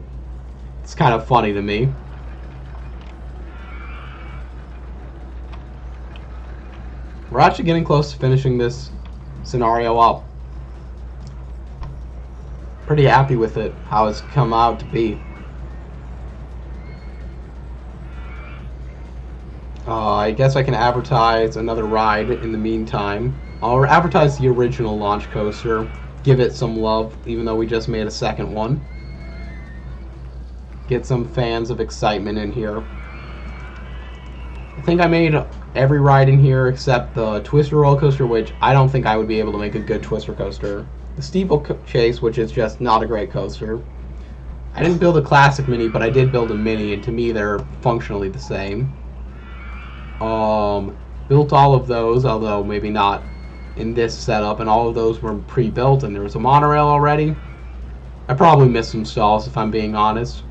It's kind of funny to me. We're actually getting close to finishing this scenario up. Pretty happy with it, how it's come out to be. I guess I can advertise another ride in the meantime. I'll advertise the original launch coaster, give it some love, even though we just made a second one. Get some fans of excitement in here. I think I made every ride in here except the Twister roller coaster, which I don't think I would be able to make a good Twister coaster. The Steeplechase, which is just not a great coaster. I didn't build a classic mini, but I did build a mini, and to me they're functionally the same. Built all of those, although maybe not in this setup, and all of those were pre-built, and there was a monorail already. I probably missed some stalls if I'm being honest.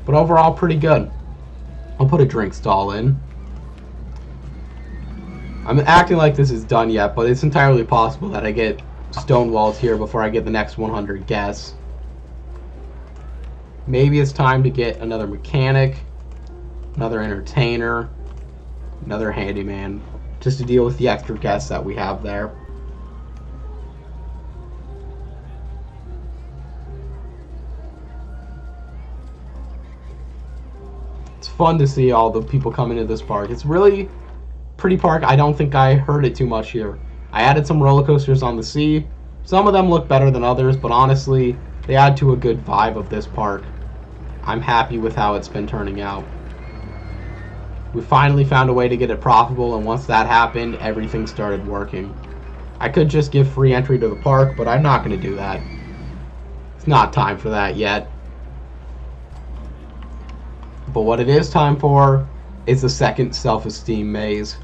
But overall, pretty good. I'll put a drink stall in. I'm acting like this is done yet, but it's entirely possible that I get stonewalled here before I get the next 100 guests. Maybe it's time to get another mechanic, another entertainer, another handyman, just to deal with the extra guests that we have there. It's fun to see all the people come into this park. It's really pretty park. I don't think I heard it too much here. I added some roller coasters on the sea. Some of them look better than others, but honestly, they add to a good vibe of this park. I'm happy with how it's been turning out. We finally found a way to get it profitable, and once that happened, everything started working. I could just give free entry to the park, but I'm not going to do that. It's not time for that yet. But what it is time for is the second self-esteem maze.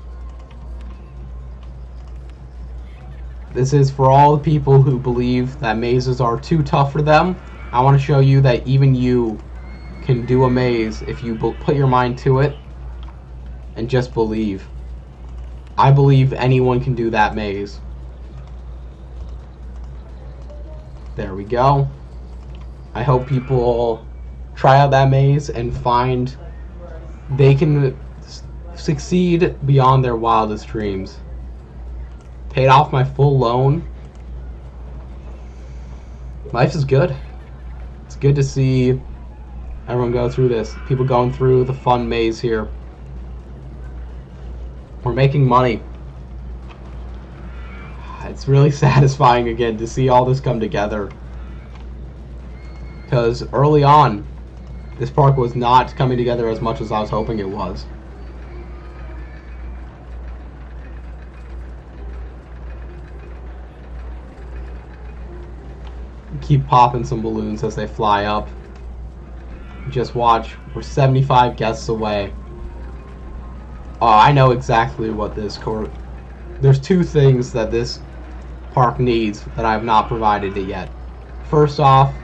This is for all the people who believe that mazes are too tough for them. I want to show you that even you can do a maze if you put your mind to it and just believe. I believe anyone can do that maze. There we go. I hope people try out that maze and find they can succeed beyond their wildest dreams. Paid off my full loan. Life is good. It's good to see everyone go through this. People going through the fun maze here. We're making money. It's really satisfying again to see all this come together. Because early on, this park was not coming together as much as I was hoping it was. Keep popping some balloons as they fly up. Just watch. We're 75 guests away. Oh, I know exactly what this There's two things that this park needs that I have not provided it yet. First off,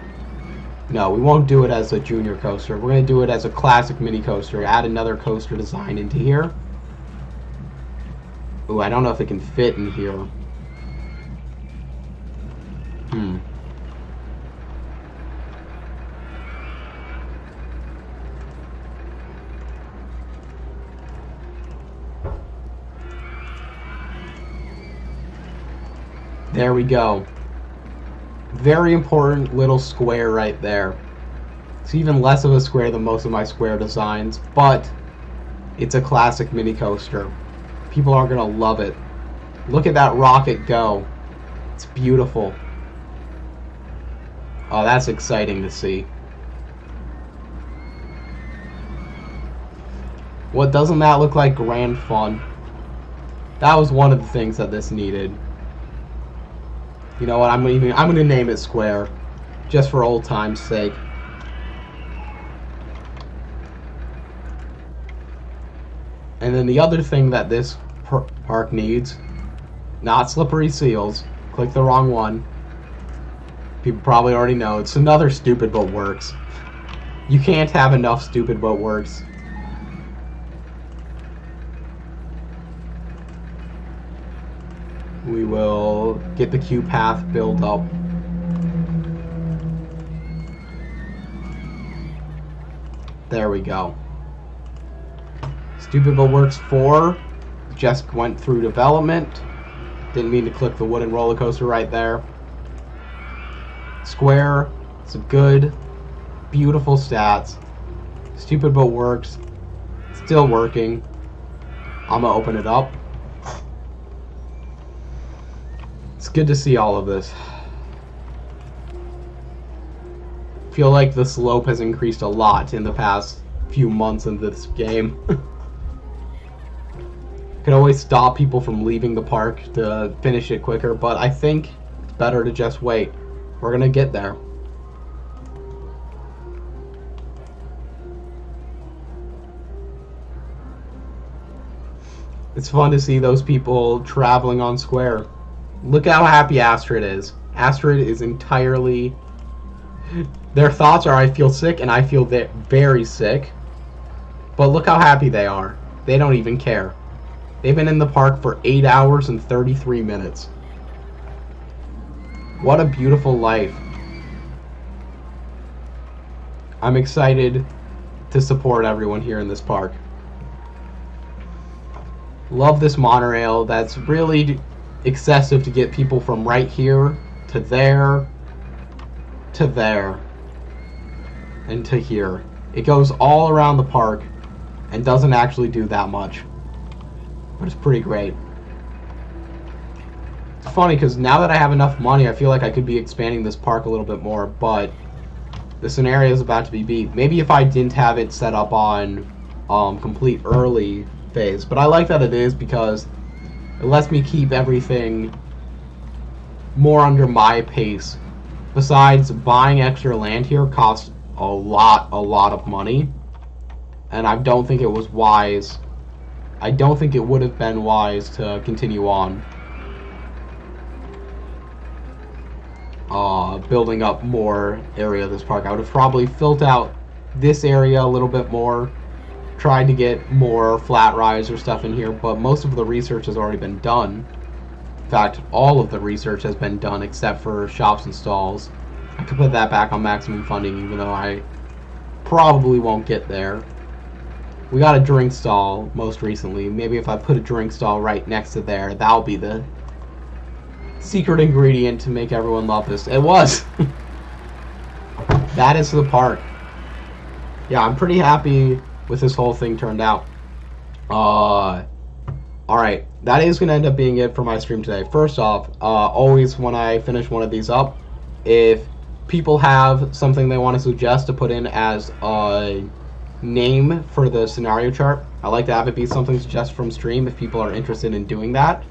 no, we won't do it as a junior coaster. We're going to do it as a classic mini coaster. Add another coaster design into here. Ooh, I don't know if it can fit in here. There we go. Very important little square right there. It's even less of a square than most of my square designs, but it's a classic mini coaster. People are gonna love it. Look at that rocket go. It's beautiful. Oh, that's exciting to see. What, doesn't that look like grand fun? That was one of the things that this needed. You know what, I'm gonna name it Square, just for old time's sake. And then the other thing that this park needs, not slippery seals, click the wrong one. People probably already know, it's another stupid but works. You can't have enough stupid but works. We will get the queue path built up. There we go. Stupid but works 4 just went through development. Didn't mean to click the wooden roller coaster right there. Square, it's a good, beautiful stats. Stupid but works, still working. I'm gonna open it up. It's good to see all of this. feel like the slope has increased a lot in the past few months in this game. Can always stop people from leaving the park to finish it quicker, but I think it's better to just wait. We're gonna get there. It's fun to see those people traveling on Square. Look how happy Astrid is. Astrid is entirely... Their thoughts are, I feel sick, and I feel very sick. But look how happy they are. They don't even care. They've been in the park for 8 hours and 33 minutes. What a beautiful life. I'm excited to support everyone here in this park. Love this monorail that's really excessive to get people from right here to there to there and to here. It goes all around the park and doesn't actually do that much, but it's pretty great. It's funny because now that I have enough money, I feel like I could be expanding this park a little bit more, but the scenario is about to be beat. Maybe if I didn't have it set up on complete early phase, but I like that it is because it lets me keep everything more under my pace. Besides, buying extra land here costs a lot of money, and I don't think it was wise. I don't think it would have been wise to continue on building up more area of this park. I would have probably filled out this area a little bit more, tried to get more flat riser stuff in here, but most of the research has already been done. In fact, all of the research has been done except for shops and stalls. I could put that back on maximum funding, even though I probably won't get there. We got a drink stall most recently. Maybe if I put a drink stall right next to there, that'll be the secret ingredient to make everyone love this. It was! That is the park. Yeah, I'm pretty happy with this whole thing turned out. Alright, that is going to end up being it for my stream today. First off, always when I finish one of these up, if people have something they want to suggest to put in as a name for the scenario chart, I like to have it be something suggested from stream if people are interested in doing that.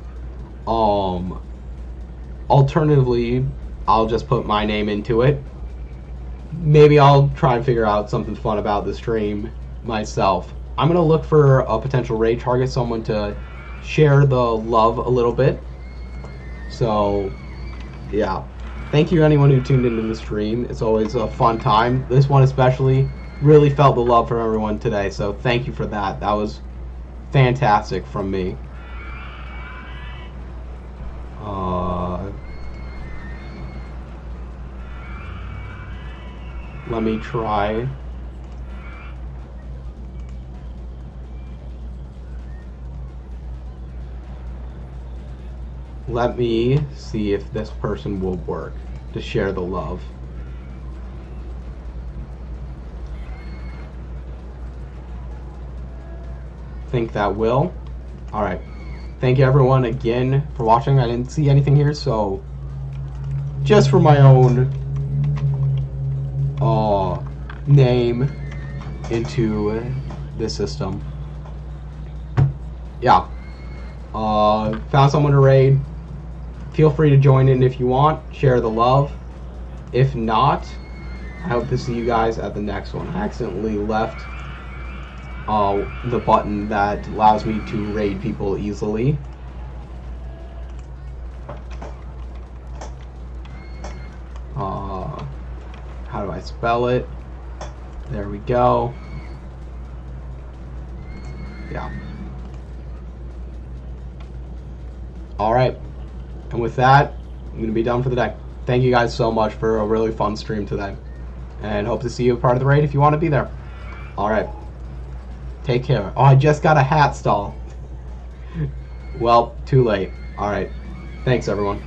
Alternatively, I'll just put my name into it. Maybe I'll try and figure out something fun about the stream myself. I'm going to look for a potential raid target, someone to share the love a little bit. So, yeah. Thank you anyone who tuned into the stream. It's always a fun time. This one especially really felt the love from everyone today, so thank you for that. That was fantastic from me. Let me try. Let me see if this person will work to share the love. Think that will. Alright. Thank you everyone again for watching. I didn't see anything here, so just for my own name into the system. Yeah. Found someone to raid. Feel free to join in if you want. Share the love. If not, I hope to see you guys at the next one. I accidentally left the button that allows me to raid people easily. How do I spell it? There we go. Yeah. Alright. And with that, I'm going to be done for the day. Thank you guys so much for a really fun stream today. And hope to see you a part of the raid if you want to be there. Alright. Take care. Oh, I just got a hat stall. Well, too late. Alright. Thanks, everyone.